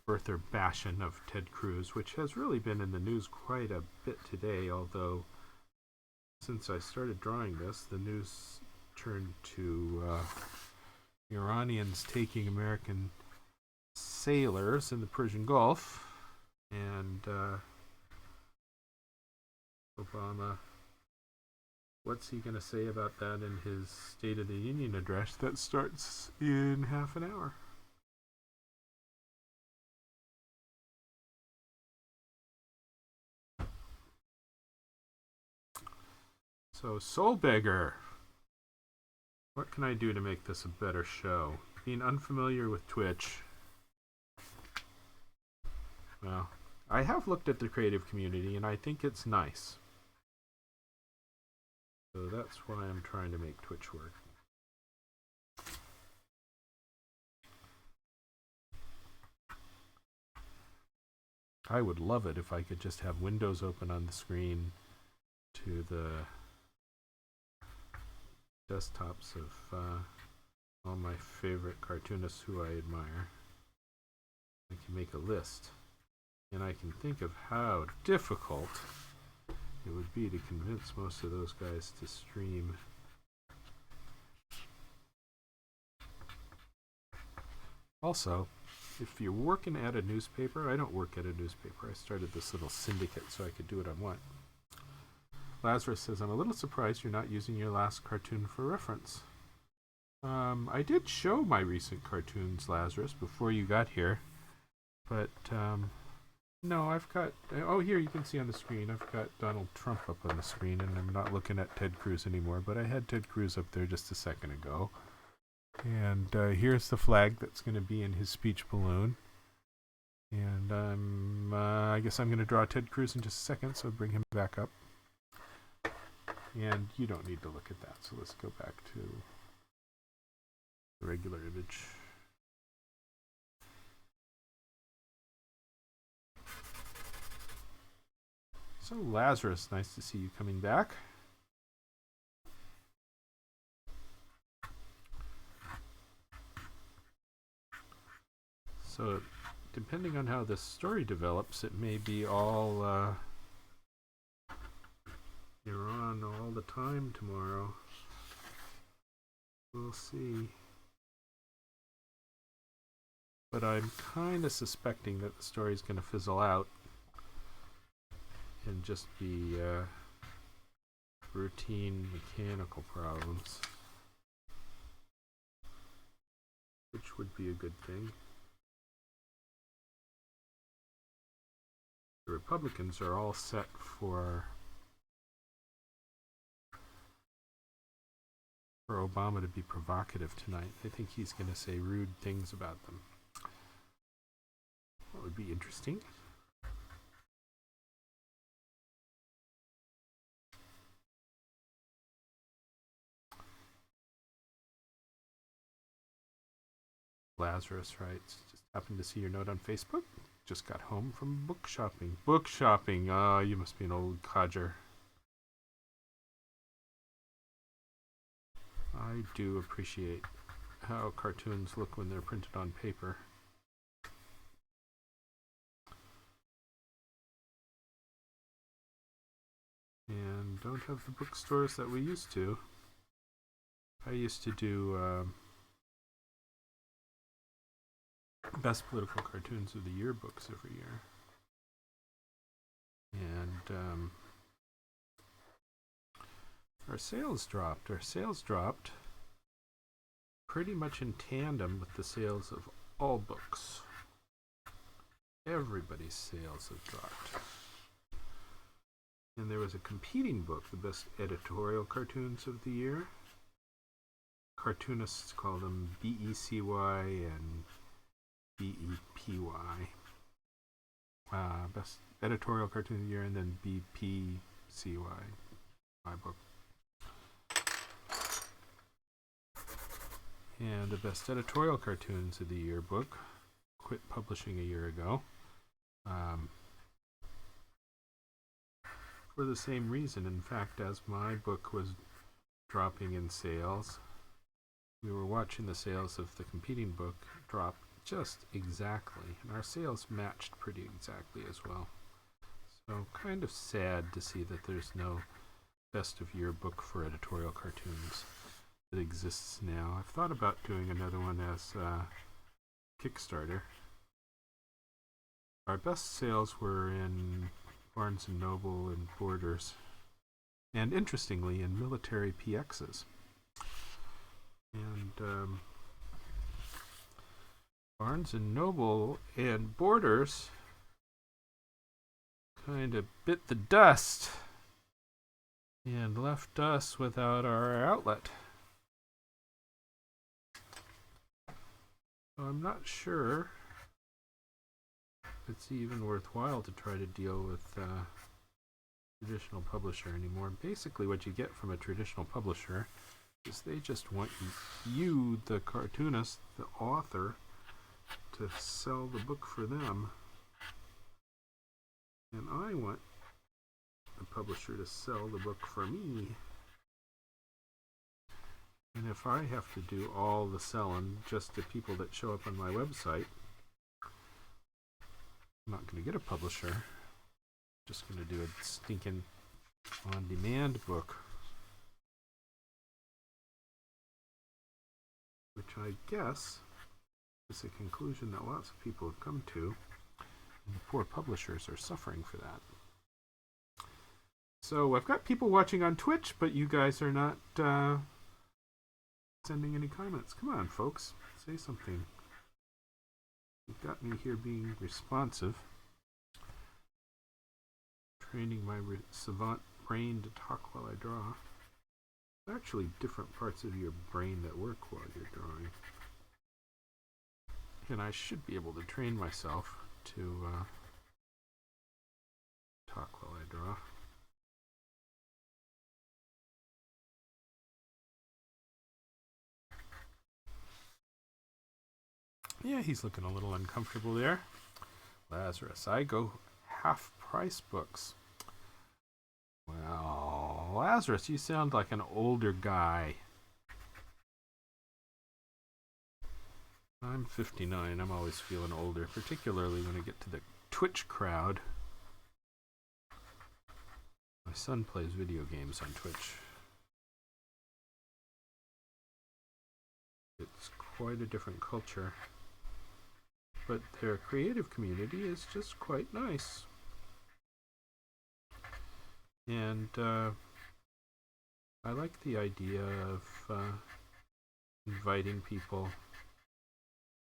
birther bashing of Ted Cruz, which has really been in the news quite a bit today, although since I started drawing this, the news turned to Iranians taking American sailors in the Persian Gulf, and Obama, what's he going to say about that in his State of the Union address that starts in half an hour? So, Soul Beggar. What can I do to make this a better show? Being unfamiliar with Twitch. Well, I have looked at the creative community and I think it's nice. So that's why I'm trying to make Twitch work. I would love it if I could just have windows open on the screen to the desktops of all my favorite cartoonists who I admire. I can make a list, and I can think of how difficult it would be to convince most of those guys to stream. Also, if you're working at a newspaper, I don't work at a newspaper. I started this little syndicate so I could do what I want. Lazarus says, I'm a little surprised you're not using your last cartoon for reference. I did show my recent cartoons, Lazarus, before you got here. But, no, I've got... Oh, here, you can see on the screen. I've got Donald Trump up on the screen, and I'm not looking at Ted Cruz anymore. But I had Ted Cruz up there just a second ago. And here's the flag that's going to be in his speech balloon. And I guess I'm going to draw Ted Cruz in just a second, so bring him back up. And you don't need to look at that, so let's go back to the regular image. So Lazarus, nice to see you coming back. So depending on how this story develops, it may be all you're on all the time tomorrow. We'll see. But I'm kind of suspecting that the story's going to fizzle out and just be routine mechanical problems, which would be a good thing. The Republicans are all set for Obama to be provocative tonight. I think he's going to say rude things about them. That would be interesting. Lazarus writes, just happened to see your note on Facebook. Just got home from book shopping. Book shopping. Ah, you must be an old codger. I do appreciate how cartoons look when they're printed on paper. And don't have the bookstores that we used to. I used to do best political cartoons of the year books every year. And our sales dropped. Our sales dropped pretty much in tandem with the sales of all books. Everybody's sales have dropped. And there was a competing book, the best editorial cartoons of the year. Cartoonists call them BECY and BEPY. Best editorial cartoon of the year, and then BPCY, my book. And the best editorial cartoons of the year book quit publishing a year ago. For the same reason. In fact, as my book was dropping in sales, we were watching the sales of the competing book drop just exactly, and our sales matched pretty exactly as well. So kind of sad to see that there's no best of year book for editorial cartoons that exists now. I've thought about doing another one as Kickstarter. Our best sales were in Barnes & Noble and Borders, and interestingly in military PXs. And Barnes & Noble and Borders kind of bit the dust and left us without our outlet. So I'm not sure if it's even worthwhile to try to deal with traditional publisher anymore. Basically what you get from a traditional publisher is they just want you, the cartoonist, the author, to sell the book for them. And I want the publisher to sell the book for me. And if I have to do all the selling just to people that show up on my website, I'm not going to get a publisher. I'm just going to do a stinking on-demand book. Which I guess is a conclusion that lots of people have come to. And the poor publishers are suffering for that. So I've got people watching on Twitch, but you guys are not sending any comments. Come on, folks. Say something. You've got me here being responsive. Training my savant brain to talk while I draw. There's actually different parts of your brain that work while you're drawing. And I should be able to train myself to talk while I draw. Yeah, he's looking a little uncomfortable there. Lazarus, I go half price books. Well, Lazarus, you sound like an older guy. I'm 59. I'm always feeling older, particularly when I get to the Twitch crowd. My son plays video games on Twitch. It's quite a different culture. But their creative community is just quite nice. And I like the idea of inviting people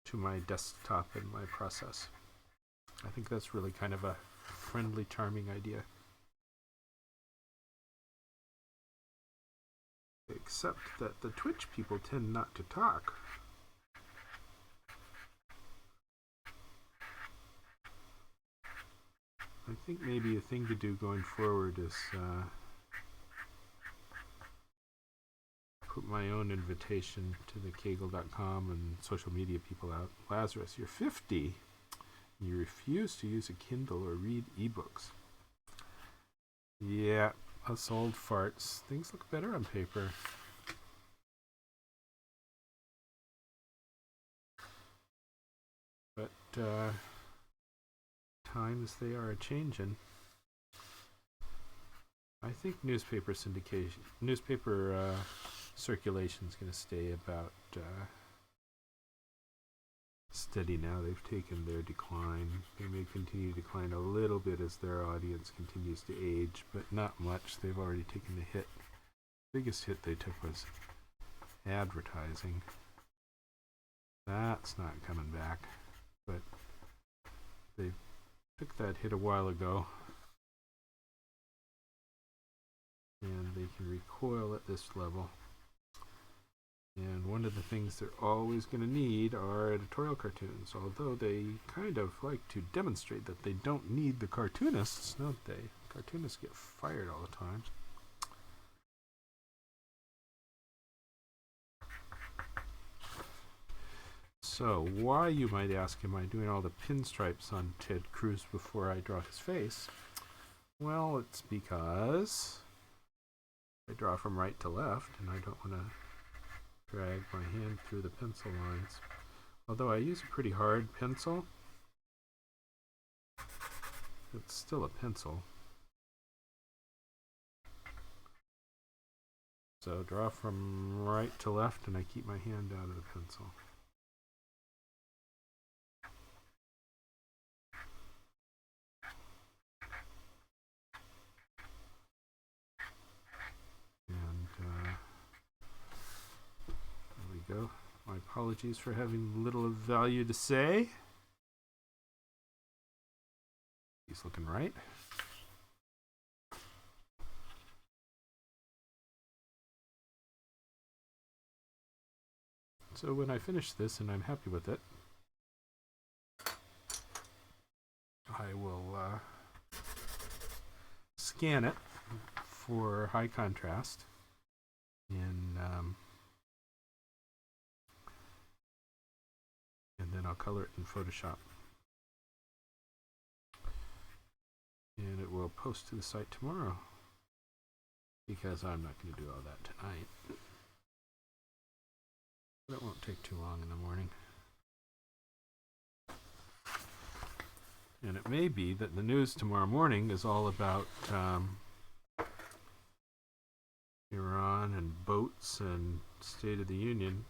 to my desktop in my process. I think that's really kind of a friendly, charming idea. Except that the Twitch people tend not to talk. I think maybe a thing to do going forward is put my own invitation to the Cagle.com and social media people out. Lazarus, you're 50 and you refuse to use a Kindle or read ebooks. Yeah, us old farts. Things look better on paper. But times they are a-changin'. I think newspaper circulation is going to stay about steady now. They've taken their decline. They may continue to decline a little bit as their audience continues to age, but not much. They've already taken the hit. The biggest hit they took was advertising. That's not coming back, but they took that hit a while ago, and they can recoil at this level. And one of the things they're always going to need are editorial cartoons, although they kind of like to demonstrate that they don't need the cartoonists, don't they? Cartoonists get fired all the time. So, why, you might ask, am I doing all the pinstripes on Ted Cruz before I draw his face? Well, it's because I draw from right to left, and I don't want to drag my hand through the pencil lines. Although I use a pretty hard pencil, it's still a pencil. So draw from right to left, and I keep my hand out of the pencil. And there we go. My apologies for having little of value to say. He's looking right. So when I finish this and I'm happy with it, I will scan it for high contrast and then I'll color it in Photoshop. And it will post to the site tomorrow, because I'm not going to do all that tonight. But it won't take too long in the morning. And it may be that the news tomorrow morning is all about Iran and boats and State of the Union,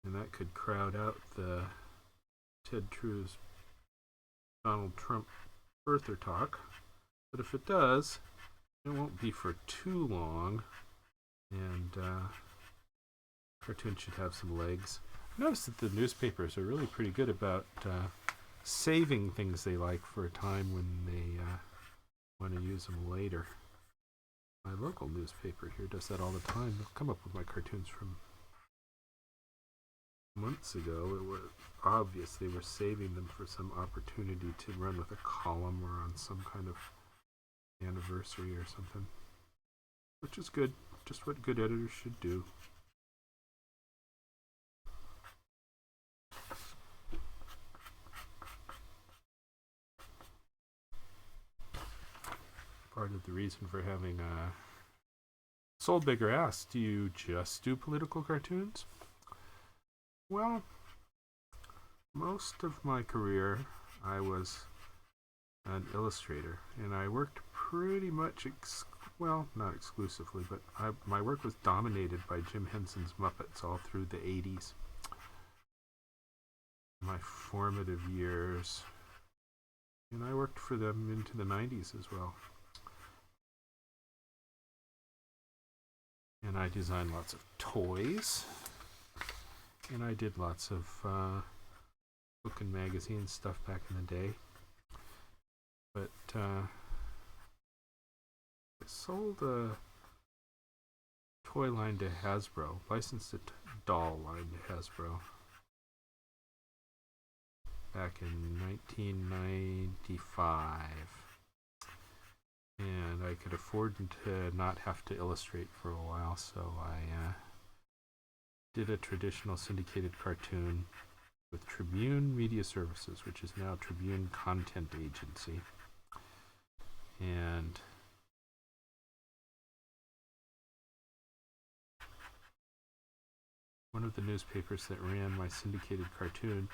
and that could crowd out the Ted Cruz, Donald Trump birther talk. But if it does, it won't be for too long, and cartoon should have some legs. I noticed that the newspapers are really pretty good about saving things they like for a time when they want to use them later. My local newspaper here does that all the time. They'll come up with my cartoons from months ago. It was obvious they were saving them for some opportunity to run with a column or on some kind of anniversary or something, which is good. Just what good editors should do. Part of the reason for having Soul Bigger asked, do you just do political cartoons? Well, most of my career I was an illustrator, and I worked pretty much, well, not exclusively, but my work was dominated by Jim Henson's Muppets all through the 80s. My formative years. And I worked for them into the 90s as well. And I designed lots of toys. And I did lots of book and magazine stuff back in the day. But I sold a toy line to Hasbro, licensed a doll line to Hasbro back in 1995. And I could afford to not have to illustrate for a while, so I did a traditional syndicated cartoon with Tribune Media Services, which is now Tribune Content Agency. And one of the newspapers that ran my syndicated cartoon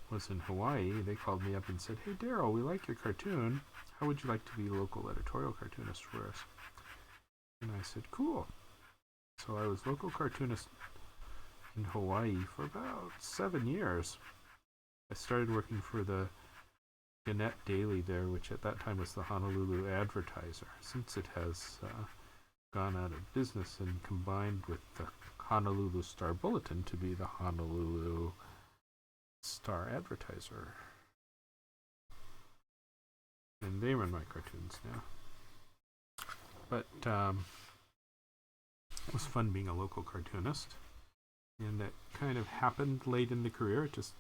was in Hawaii. They called me up and said, "Hey Daryl, we like your cartoon. How would you like to be local editorial cartoonist for us?" And I said, "Cool." So I was local cartoonist in Hawaii for about 7 years. I started working for the Gannett Daily there, which at that time was the Honolulu Advertiser. Since it has gone out of business and combined with the Honolulu Star Bulletin to be the Honolulu Star Advertiser. And they run my cartoons now. But it was fun being a local cartoonist. And that kind of happened late in the career. It just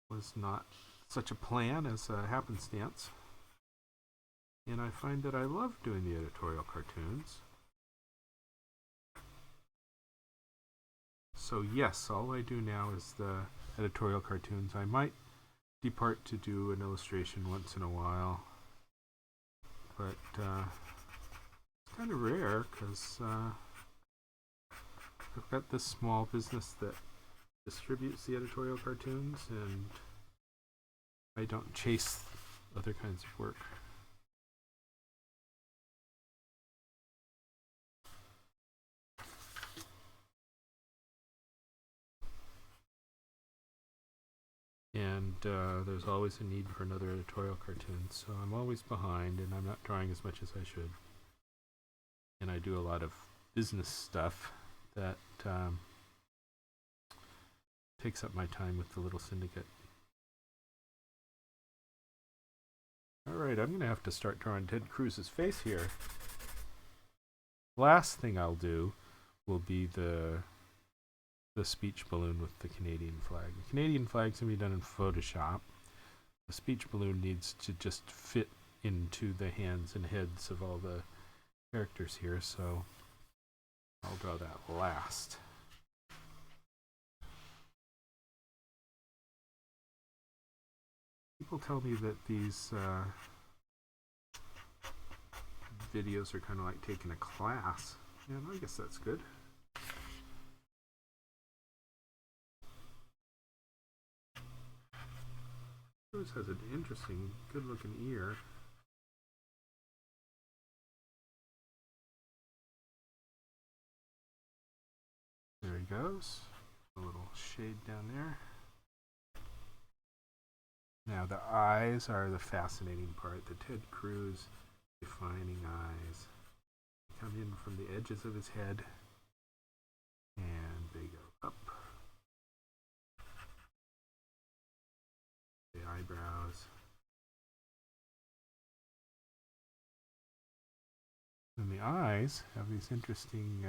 was not such a plan as a happenstance. And I find that I love doing the editorial cartoons. So yes, all I do now is the editorial cartoons. I might depart to do an illustration once in a while, but it's kind of rare because I've got this small business that distributes the editorial cartoons, and I don't chase other kinds of work. And there's always a need for another editorial cartoon, so I'm always behind, and I'm not drawing as much as I should. And I do a lot of business stuff that takes up my time with the little syndicate. Alright, I'm going to have to start drawing Ted Cruz's face here. Last thing I'll do will be the the speech balloon with the Canadian flag. The Canadian flag can be done in Photoshop. The speech balloon needs to just fit into the hands and heads of all the characters here, so I'll draw that last. People tell me that these videos are kind of like taking a class. Yeah, I guess that's good. Cruz has an interesting, good-looking ear. There he goes. A little shade down there. Now the eyes are the fascinating part. The Ted Cruz defining eyes. They come in from the edges of his head and they go up. The eyebrows. And the eyes have these interesting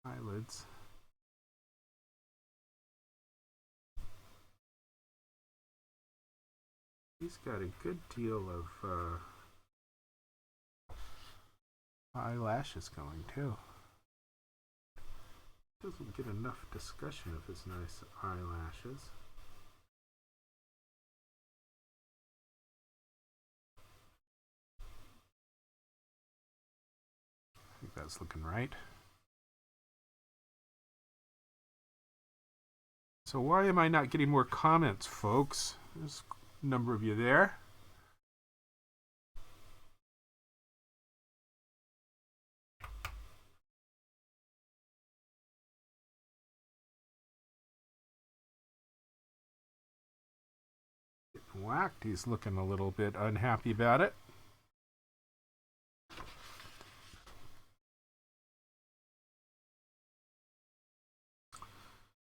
eyelids. He's got a good deal of eyelashes going too. Doesn't get enough discussion of his nice eyelashes. I think that's looking right. So why am I not getting more comments, folks? There's a number of you there. Getting whacked. He's looking a little bit unhappy about it.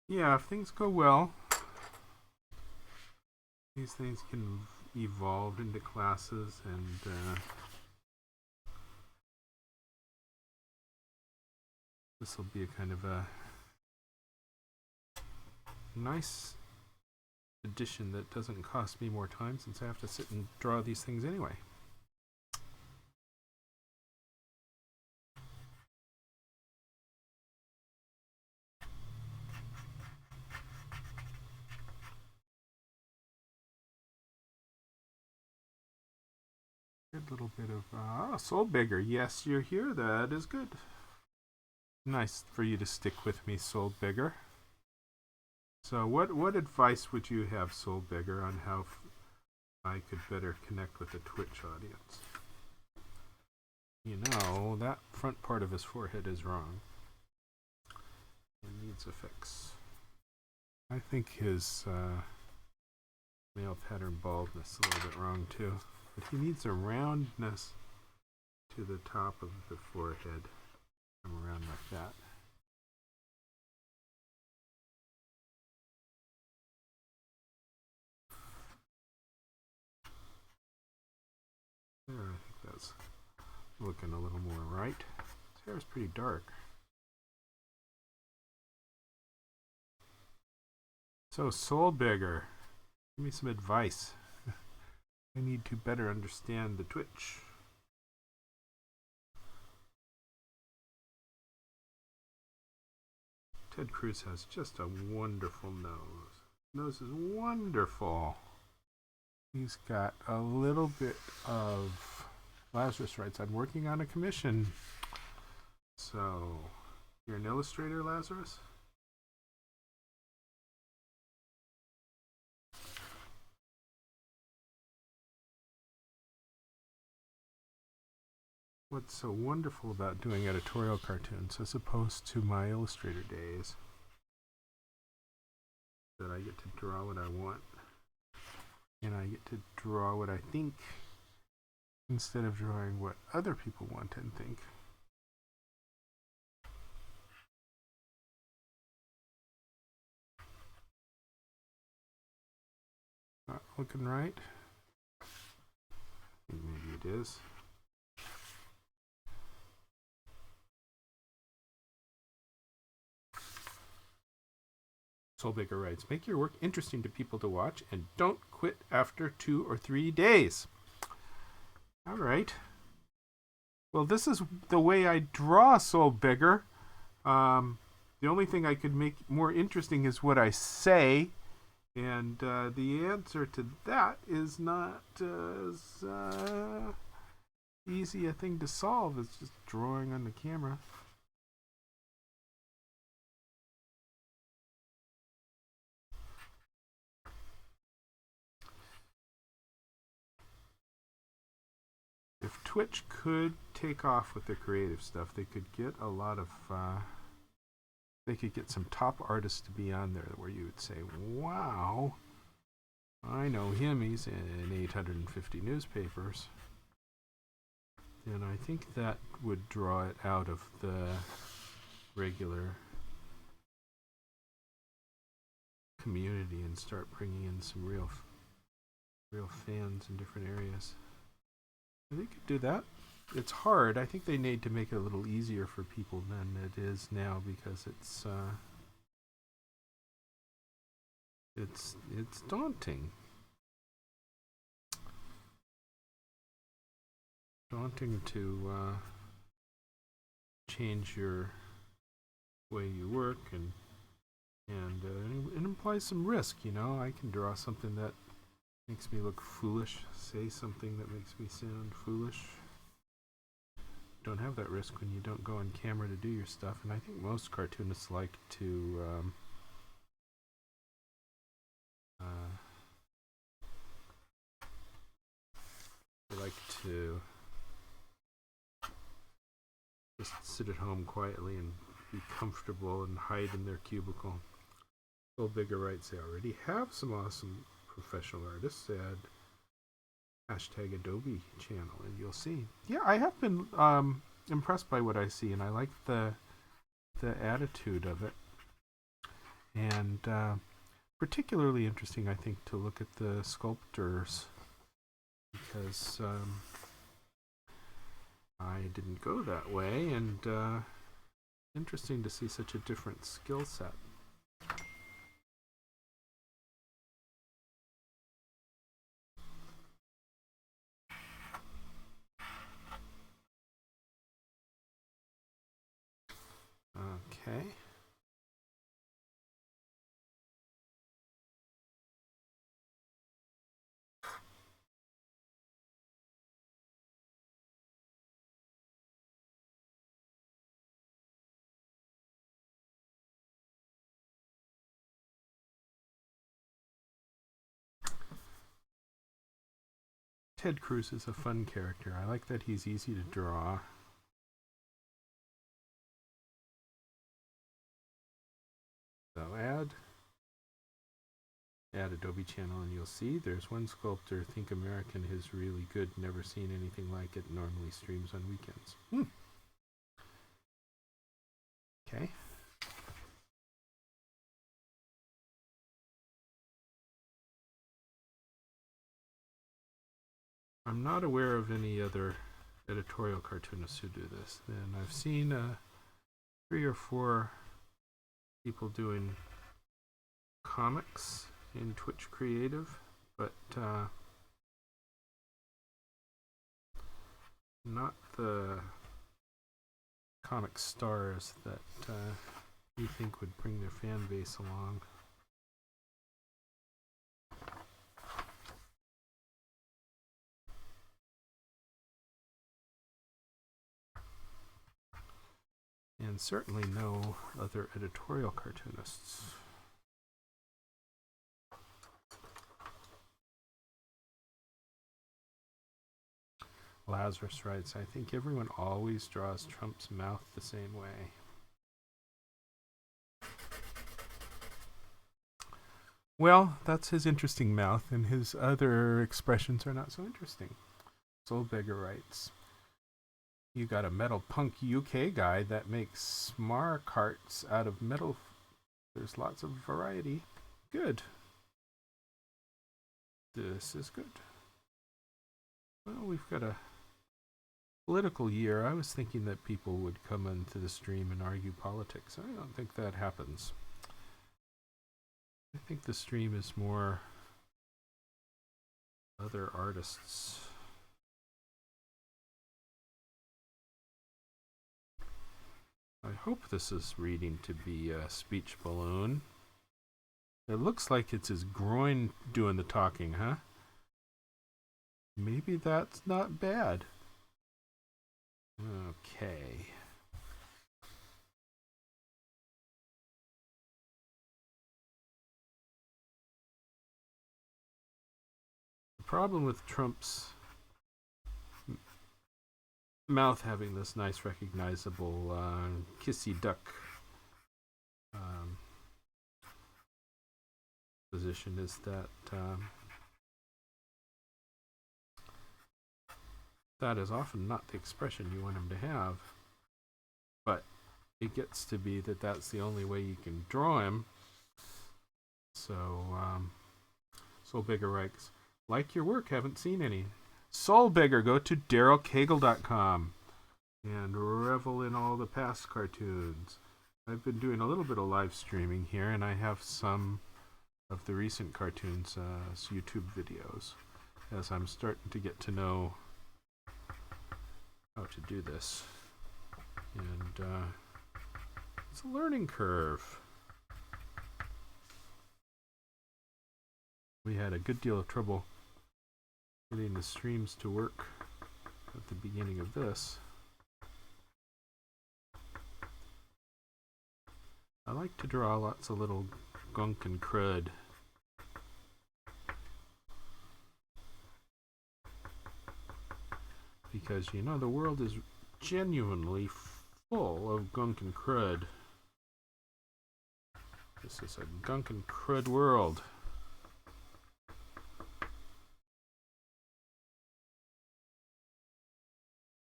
Yeah, if things go well, these things can evolve into classes, and this will be a kind of a nice addition that doesn't cost me more time, since I have to sit and draw these things anyway. Good little bit of soul bigger. Yes, you're here. That is good. Nice for you to stick with me, Soul Bigger. So what advice would you have, Soul Bigger, on how I could better connect with the Twitch audience? You know, that front part of his forehead is wrong. It needs a fix. I think his male pattern baldness is a little bit wrong too. But he needs a roundness to the top of the forehead. Come around like that. There, I think that's looking a little more right. His hair is pretty dark. So, Soul Bigger, give me some advice. I need to better understand the Twitch. Ted Cruz has just a wonderful nose. Nose is wonderful. He's got a little bit of Lazarus writes, I'm working on a commission. So, you're an illustrator, Lazarus? What's so wonderful about doing editorial cartoons as opposed to my Illustrator days? That I get to draw what I want. And I get to draw what I think instead of drawing what other people want and think. Not looking right. I think maybe it is. Soulbigger writes, make your work interesting to people to watch and don't quit after 2 or 3 days. All right. Well, this is the way I draw Soulbigger. The only thing I could make more interesting is what I say. And the answer to that is not as easy a thing to solve as just drawing on the camera. If Twitch could take off with their creative stuff, they could get a lot of they could get some top artists to be on there where you would say, wow, I know him, he's in 850 newspapers. And I think that would draw it out of the regular community and start bringing in some real fans in different areas. They could do that. It's hard. I think they need to make it a little easier for people than it is now because it's daunting. Daunting to change your way you work, and it implies some risk. You know, I can draw something that makes me look foolish, say something that makes me sound foolish. Don't have that risk when you don't go on camera to do your stuff, and I think most cartoonists like to just sit at home quietly and be comfortable and hide in their cubicle. Soulbigger writes, they already have some awesome professional artists. Add hashtag Adobe channel and you'll see. Yeah, I have been impressed by what I see, and I like the attitude of it. And particularly interesting, I think, to look at the sculptors, because I didn't go that way, and interesting to see such a different skill set. Okay. Ted Cruz is a fun character. I like that he's easy to draw. So add Adobe channel and you'll see there's one sculptor, Think American, is really good, never seen anything like it, normally streams on weekends. Okay. I'm not aware of any other editorial cartoonists who do this, and I've seen 3 or 4 people doing comics in Twitch Creative, but not the comic stars that you think would bring their fan base along. And certainly no other editorial cartoonists. Lazarus writes, I think everyone always draws Trump's mouth the same way. Well, that's his interesting mouth, and his other expressions are not so interesting. Soulbigger writes, you got a metal punk UK guy that makes smar carts out of metal. There's lots of variety. Good. This is good. Well, we've got a political year. I was thinking that people would come into the stream and argue politics. I don't think that happens. I think the stream is more other artists. I hope this is reading to be a speech balloon. It looks like it's his groin doing the talking, huh? Maybe that's not bad. Okay. The problem with Trump's mouth having this nice recognizable kissy duck position is that that is often not the expression you want him to have, but it gets to be that that's the only way you can draw him. So Soulbigger writes, like your work, haven't seen any. Soulbigger, go to DarylCagle.com and revel in all the past cartoons. I've been doing a little bit of live streaming here, and I have some of the recent cartoons as YouTube videos, as I'm starting to get to know how to do this. And it's a learning curve. We had a good deal of trouble getting the streams to work at the beginning of this. I like to draw lots of little gunk and crud. Because, you know, the world is genuinely full of gunk and crud. This is a gunk and crud world.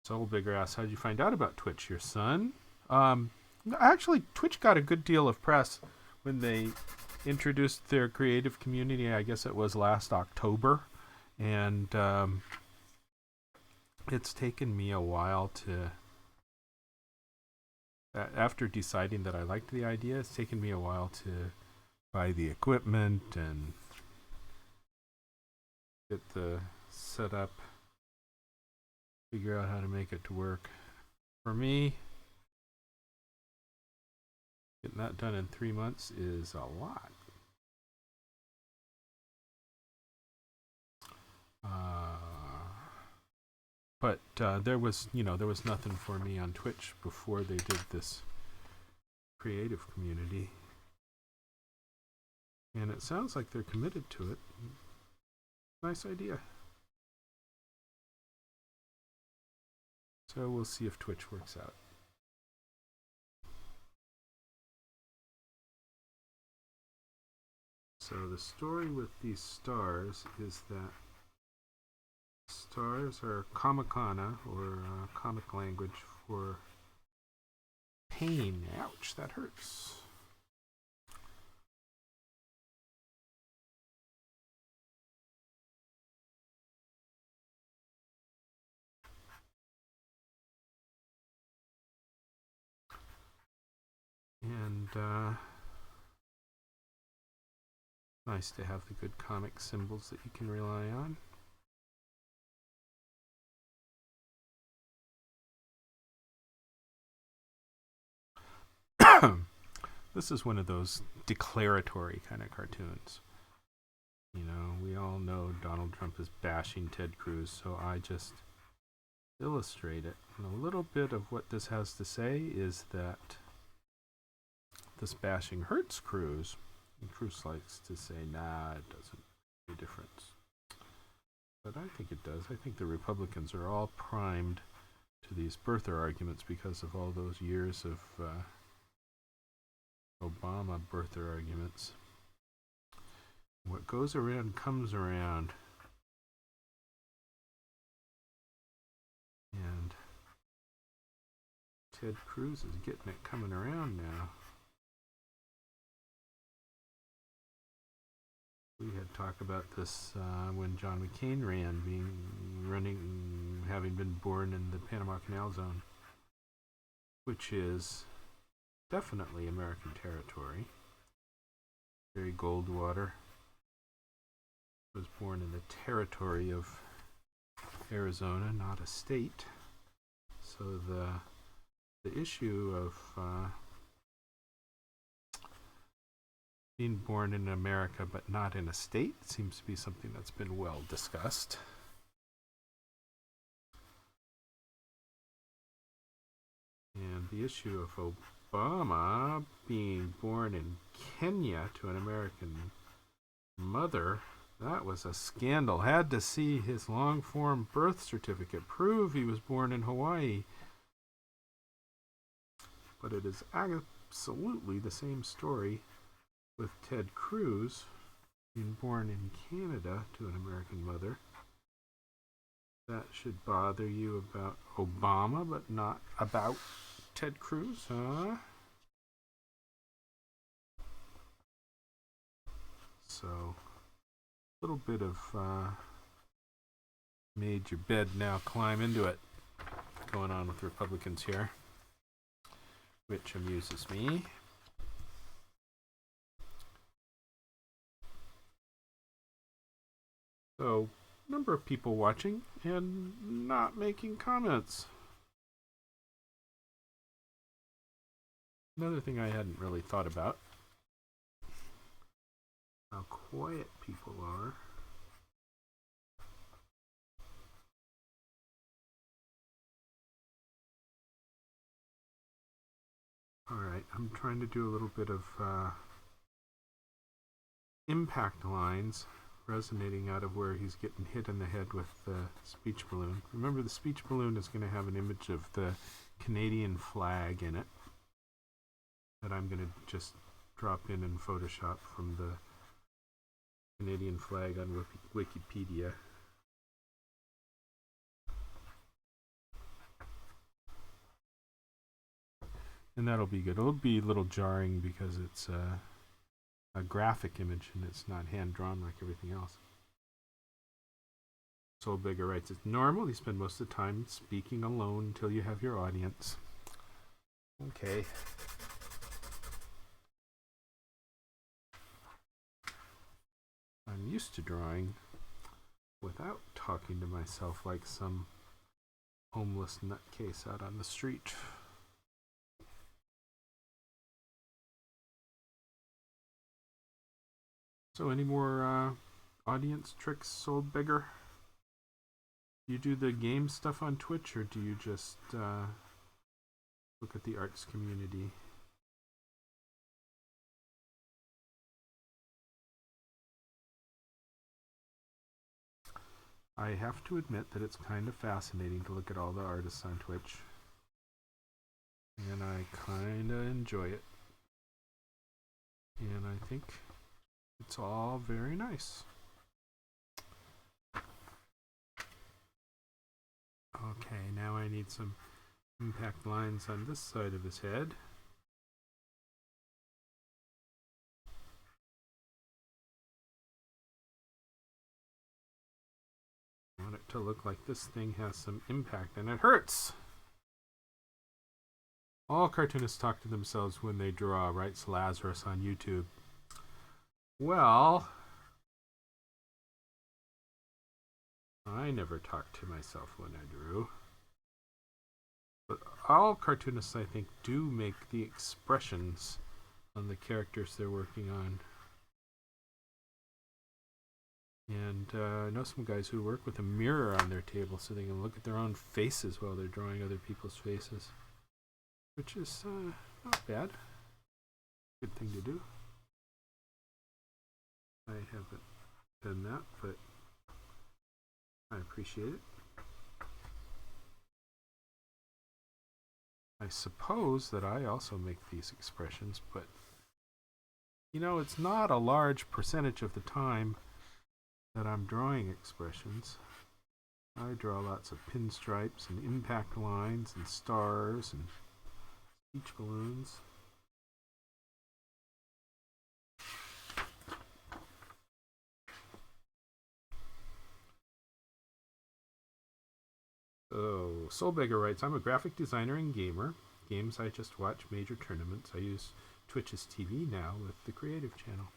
Soulbigger asks, how did you find out about Twitch? Your son? Actually, Twitch got a good deal of press when they introduced their creative community. I guess it was last October. And it's taken me a while to... after deciding that I liked the idea, it's taken me a while to buy the equipment and get the setup, figure out how to make it to work. For me, getting that done in 3 months is a lot. But there was nothing for me on Twitch before they did this creative community. And it sounds like they're committed to it. Nice idea. So we'll see if Twitch works out. So the story with these stars is that stars are kamakana, or comic language for pain. Ouch, that hurts. And nice to have the good comic symbols that you can rely on. This is one of those declaratory kind of cartoons. You know, we all know Donald Trump is bashing Ted Cruz, so I just illustrate it. And a little bit of what this has to say is that this bashing hurts Cruz. And Cruz likes to say, nah, it doesn't make a difference. But I think it does. I think the Republicans are all primed to these birther arguments because of all those years of Obama birther arguments. What goes around comes around. And Ted Cruz is getting it coming around now. We had talked about this when John McCain ran, having been born in the Panama Canal Zone, which is definitely American territory. Barry Goldwater was born in the territory of Arizona, not a state. So the issue of being born in America but not in a state seems to be something that's been well discussed. And the issue of Obama being born in Kenya to an American mother, that was a scandal. Had to see his long-form birth certificate prove he was born in Hawaii. But it is absolutely the same story with Ted Cruz being born in Canada to an American mother. That should bother you about Obama, but not about Ted Cruz, huh? So, a little bit of made your bed, now climb into it going on with Republicans here, which amuses me. So, number of people watching and not making comments. Another thing I hadn't really thought about, how quiet people are. Alright, I'm trying to do a little bit of impact lines resonating out of where he's getting hit in the head with the speech balloon. Remember, the speech balloon is going to have an image of the Canadian flag in it that I'm going to just drop in Photoshop from the Canadian flag on Wikipedia. And that'll be good. It'll be a little jarring because it's a graphic image and it's not hand-drawn like everything else. Soulbigger writes, it's normal. You spend most of the time speaking alone until you have your audience. Okay. I'm used to drawing without talking to myself like some homeless nutcase out on the street. So any more audience tricks, Soulbigger? Do you do the game stuff on Twitch, or do you just look at the arts community? I have to admit that it's kind of fascinating to look at all the artists on Twitch. And I kind of enjoy it. And I think it's all very nice. Okay, now I need some impact lines on this side of his head. I want it to look like this thing has some impact, and it hurts! All cartoonists talk to themselves when they draw, writes Lazarus on YouTube. Well, I never talked to myself when I drew. But all cartoonists, I think, do make the expressions on the characters they're working on. And I know some guys who work with a mirror on their table so they can look at their own faces while they're drawing other people's faces. Which is not bad. Good thing to do. I haven't done that, but I appreciate it. I suppose that I also make these expressions, but you know, it's not a large percentage of the time that I'm drawing expressions. I draw lots of pinstripes and impact lines and stars and speech balloons. Oh, Soulbigger writes, I'm a graphic designer and gamer. Games I just watch major tournaments. I use Twitch's TV now with the creative channel.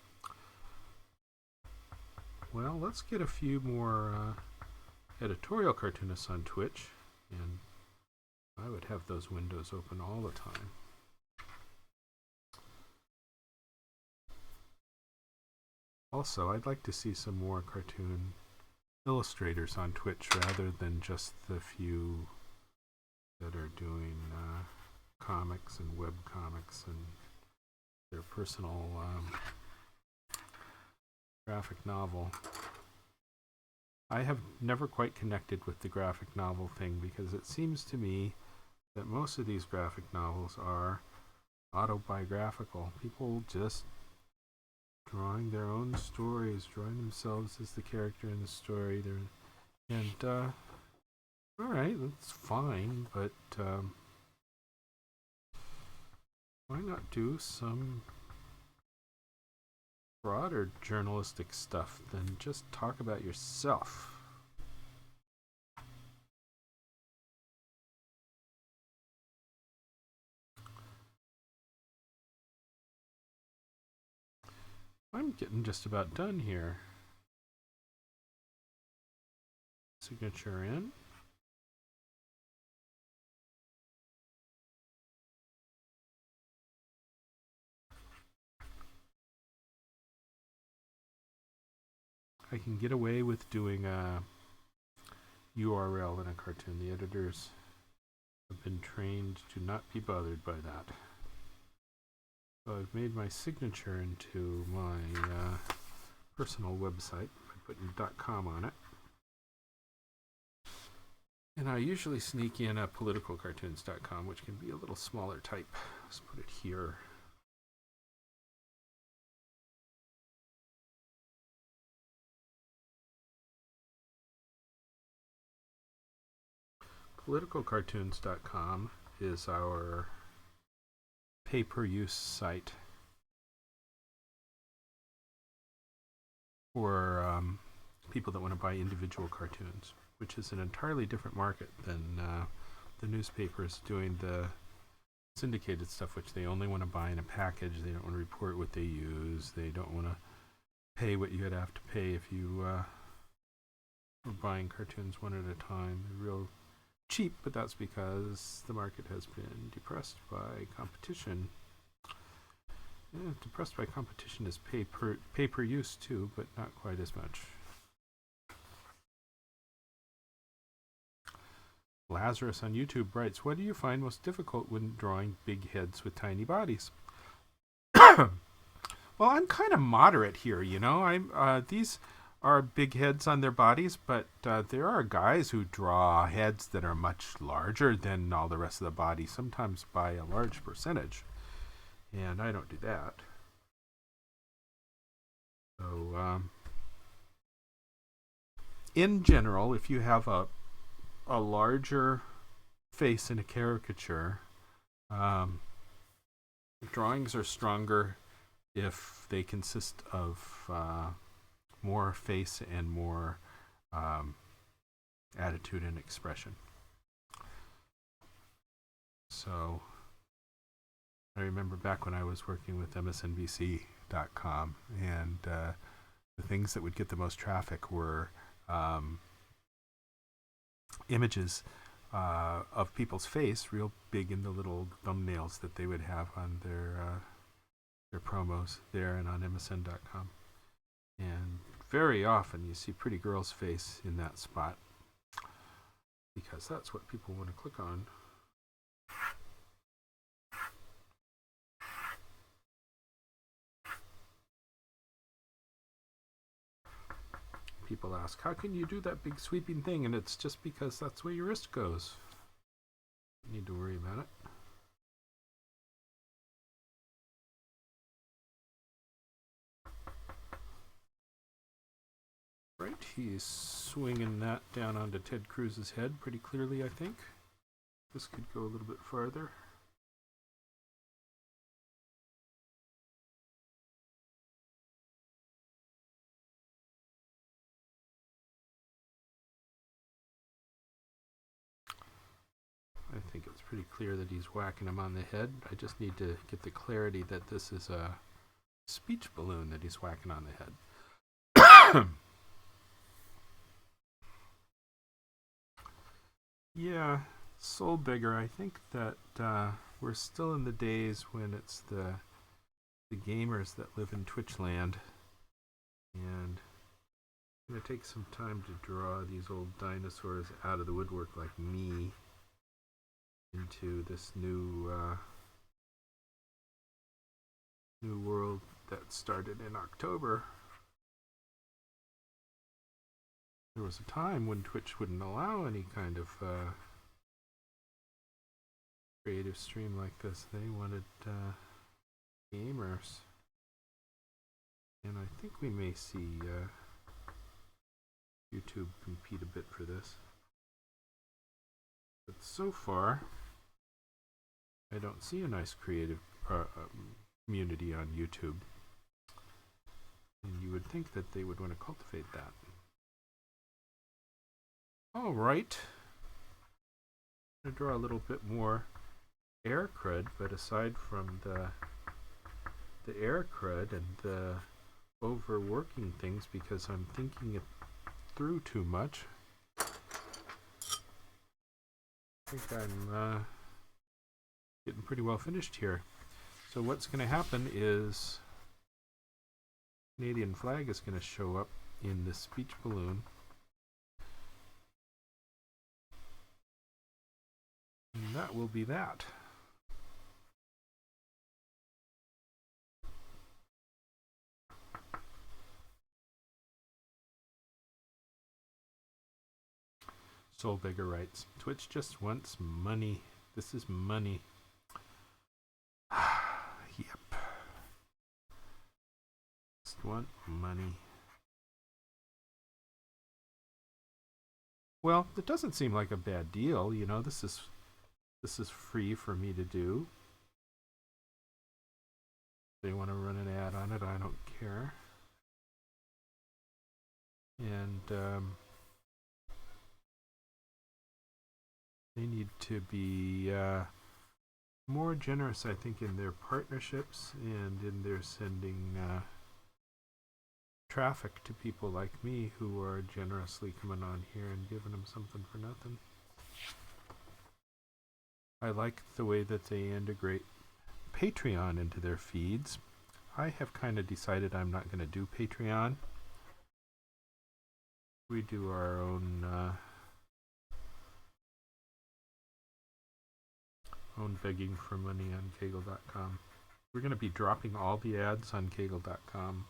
well, let's get a few more editorial cartoonists on Twitch, and I would have those windows open all the time. Also, I'd like to see some more cartoon illustrators on Twitch rather than just the few that are doing comics and web comics and their personal graphic novel. I have never quite connected with the graphic novel thing because it seems to me that most of these graphic novels are autobiographical. People just drawing their own stories, drawing themselves as the character in the story. All right, that's fine, but why not do some broader journalistic stuff than just talk about yourself? I'm getting just about done here. Signature in. I can get away with doing a URL in a cartoon. The editors have been trained to not be bothered by that. So I've made my signature into my personal website by putting .com on it. And I usually sneak in a politicalcartoons.com, which can be a little smaller type. Let's put it here. Politicalcartoons.com is our pay-per-use site for people that want to buy individual cartoons, which is an entirely different market than the newspapers doing the syndicated stuff, which they only want to buy in a package. They don't want to report what they use. They don't want to pay what you'd have to pay if you were buying cartoons one at a time. They're real cheap, but that's because the market has been depressed by competition. Yeah, depressed by competition is pay per use too, but not quite as much. Lazarus on YouTube writes, what do you find most difficult when drawing big heads with tiny bodies? Well, I'm kind of moderate here, you know. These are big heads on their bodies, but there are guys who draw heads that are much larger than all the rest of the body, sometimes by a large percentage. And I don't do that. So, in general, if you have a larger face in a caricature, drawings are stronger if they consist of more face and more attitude and expression. So I remember back when I was working with MSNBC.com, and the things that would get the most traffic were images of people's face, real big in the little thumbnails that they would have on their promos there and on MSN.com. And very often you see pretty girl's face in that spot because that's what people want to click on. People ask, how can you do that big sweeping thing? And it's just because that's where your wrist goes. You need to worry about it. Right, he's swinging that down onto Ted Cruz's head pretty clearly, I think. This could go a little bit farther. I think it's pretty clear that he's whacking him on the head. I just need to get the clarity that this is a speech balloon that he's whacking on the head. Yeah, Soul Bigger. I think that we're still in the days when it's the gamers that live in Twitch land, and I'm gonna take some time to draw these old dinosaurs out of the woodwork like me into this new world that started in October. There was a time when Twitch wouldn't allow any kind of creative stream like this. They wanted gamers, and I think we may see YouTube compete a bit for this. But so far, I don't see a nice creative community on YouTube. And you would think that they would want to cultivate that. All right. I'm going to draw a little bit more air crud, but aside from the air crud and the overworking things because I'm thinking it through too much, I think I'm getting pretty well finished here. So what's going to happen is Canadian flag is going to show up in the speech balloon. And that will be that. Soul Bigger writes, Twitch just wants money. This is money. Yep. Just want money. Well, it doesn't seem like a bad deal. You know, this is free for me to do. If they want to run an ad on it, I don't care. And they need to be more generous, I think, in their partnerships and in their sending traffic to people like me who are generously coming on here and giving them something for nothing. I like the way that they integrate Patreon into their feeds. I have kind of decided I'm not going to do Patreon. We do our own begging for money on Cagle.com. We're going to be dropping all the ads on Cagle.com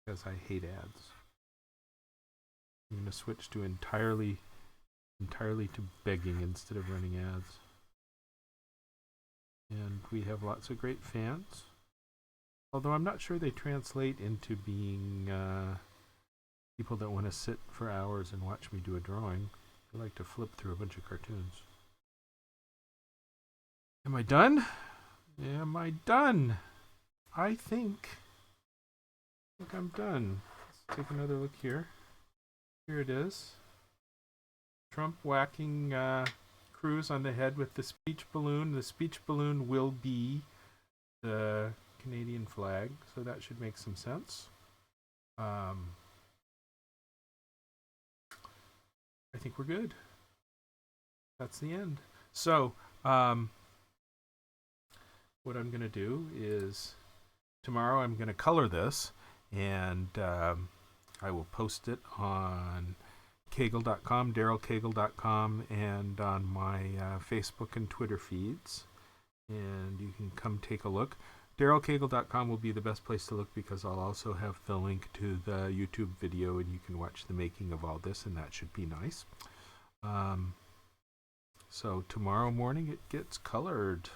because I hate ads. I'm going to switch to entirely to begging instead of running ads. And we have lots of great fans. Although I'm not sure they translate into being people that want to sit for hours and watch me do a drawing. I like to flip through a bunch of cartoons. Am I done? Am I done? I think I'm done. Let's take another look here. Here it is. Trump whacking Cruz on the head with the speech balloon. The speech balloon will be the Canadian flag, so that should make some sense. I think we're good. That's the end. So, what I'm going to do is tomorrow I'm going to color this, and I will post it on Cagle.com, DarylCagle.com, and on my Facebook and Twitter feeds. And you can come take a look. DarylCagle.com will be the best place to look because I'll also have the link to the YouTube video, and you can watch the making of all this, and that should be nice. So tomorrow morning it gets colored,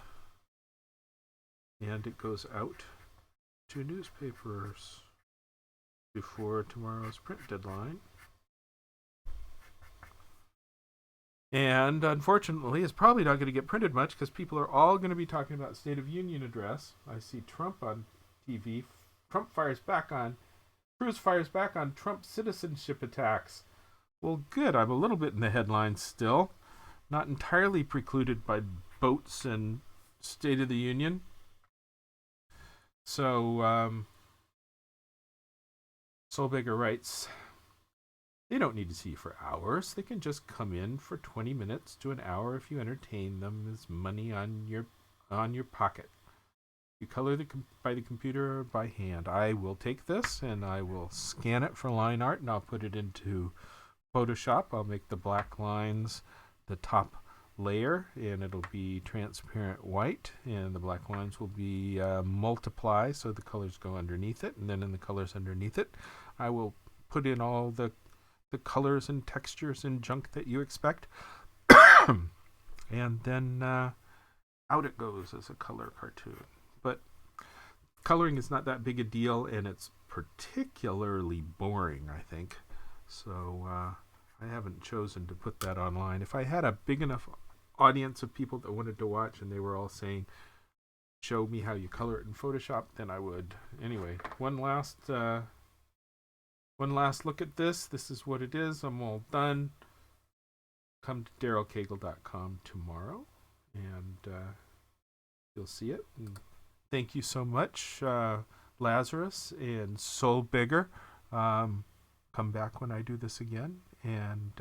and it goes out to newspapers before tomorrow's print deadline. And unfortunately, it's probably not going to get printed much because people are all going to be talking about State of Union address. I see Trump on TV. Cruz fires back on Trump citizenship attacks. Well, good. I'm a little bit in the headlines still. Not entirely precluded by boats and State of the Union. So, Soul Bigger writes, They don't need to see you for hours. They can just come in for 20 minutes to an hour if you entertain them. As money on your pocket. You color by the computer or by hand. I will take this and I will scan it for line art, and I'll put it into Photoshop. I'll make the black lines the top layer, and it'll be transparent white, and the black lines will be multiply, so the colors go underneath it, and then in the colors underneath it I will put in all the colors and textures and junk that you expect. And then out it goes as a color cartoon. But coloring is not that big a deal, and it's particularly boring, I think. So I haven't chosen to put that online. If I had a big enough audience of people that wanted to watch and they were all saying, show me how you color it in Photoshop, then I would. Anyway, one last look at this. This is what it is. I'm all done. Come to darylcagle.com tomorrow, and you'll see it. And thank you so much, Lazarus and Soul Bigger. Come back when I do this again, and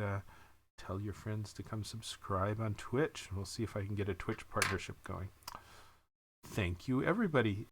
tell your friends to come subscribe on Twitch. We'll see if I can get a Twitch partnership going. Thank you, everybody.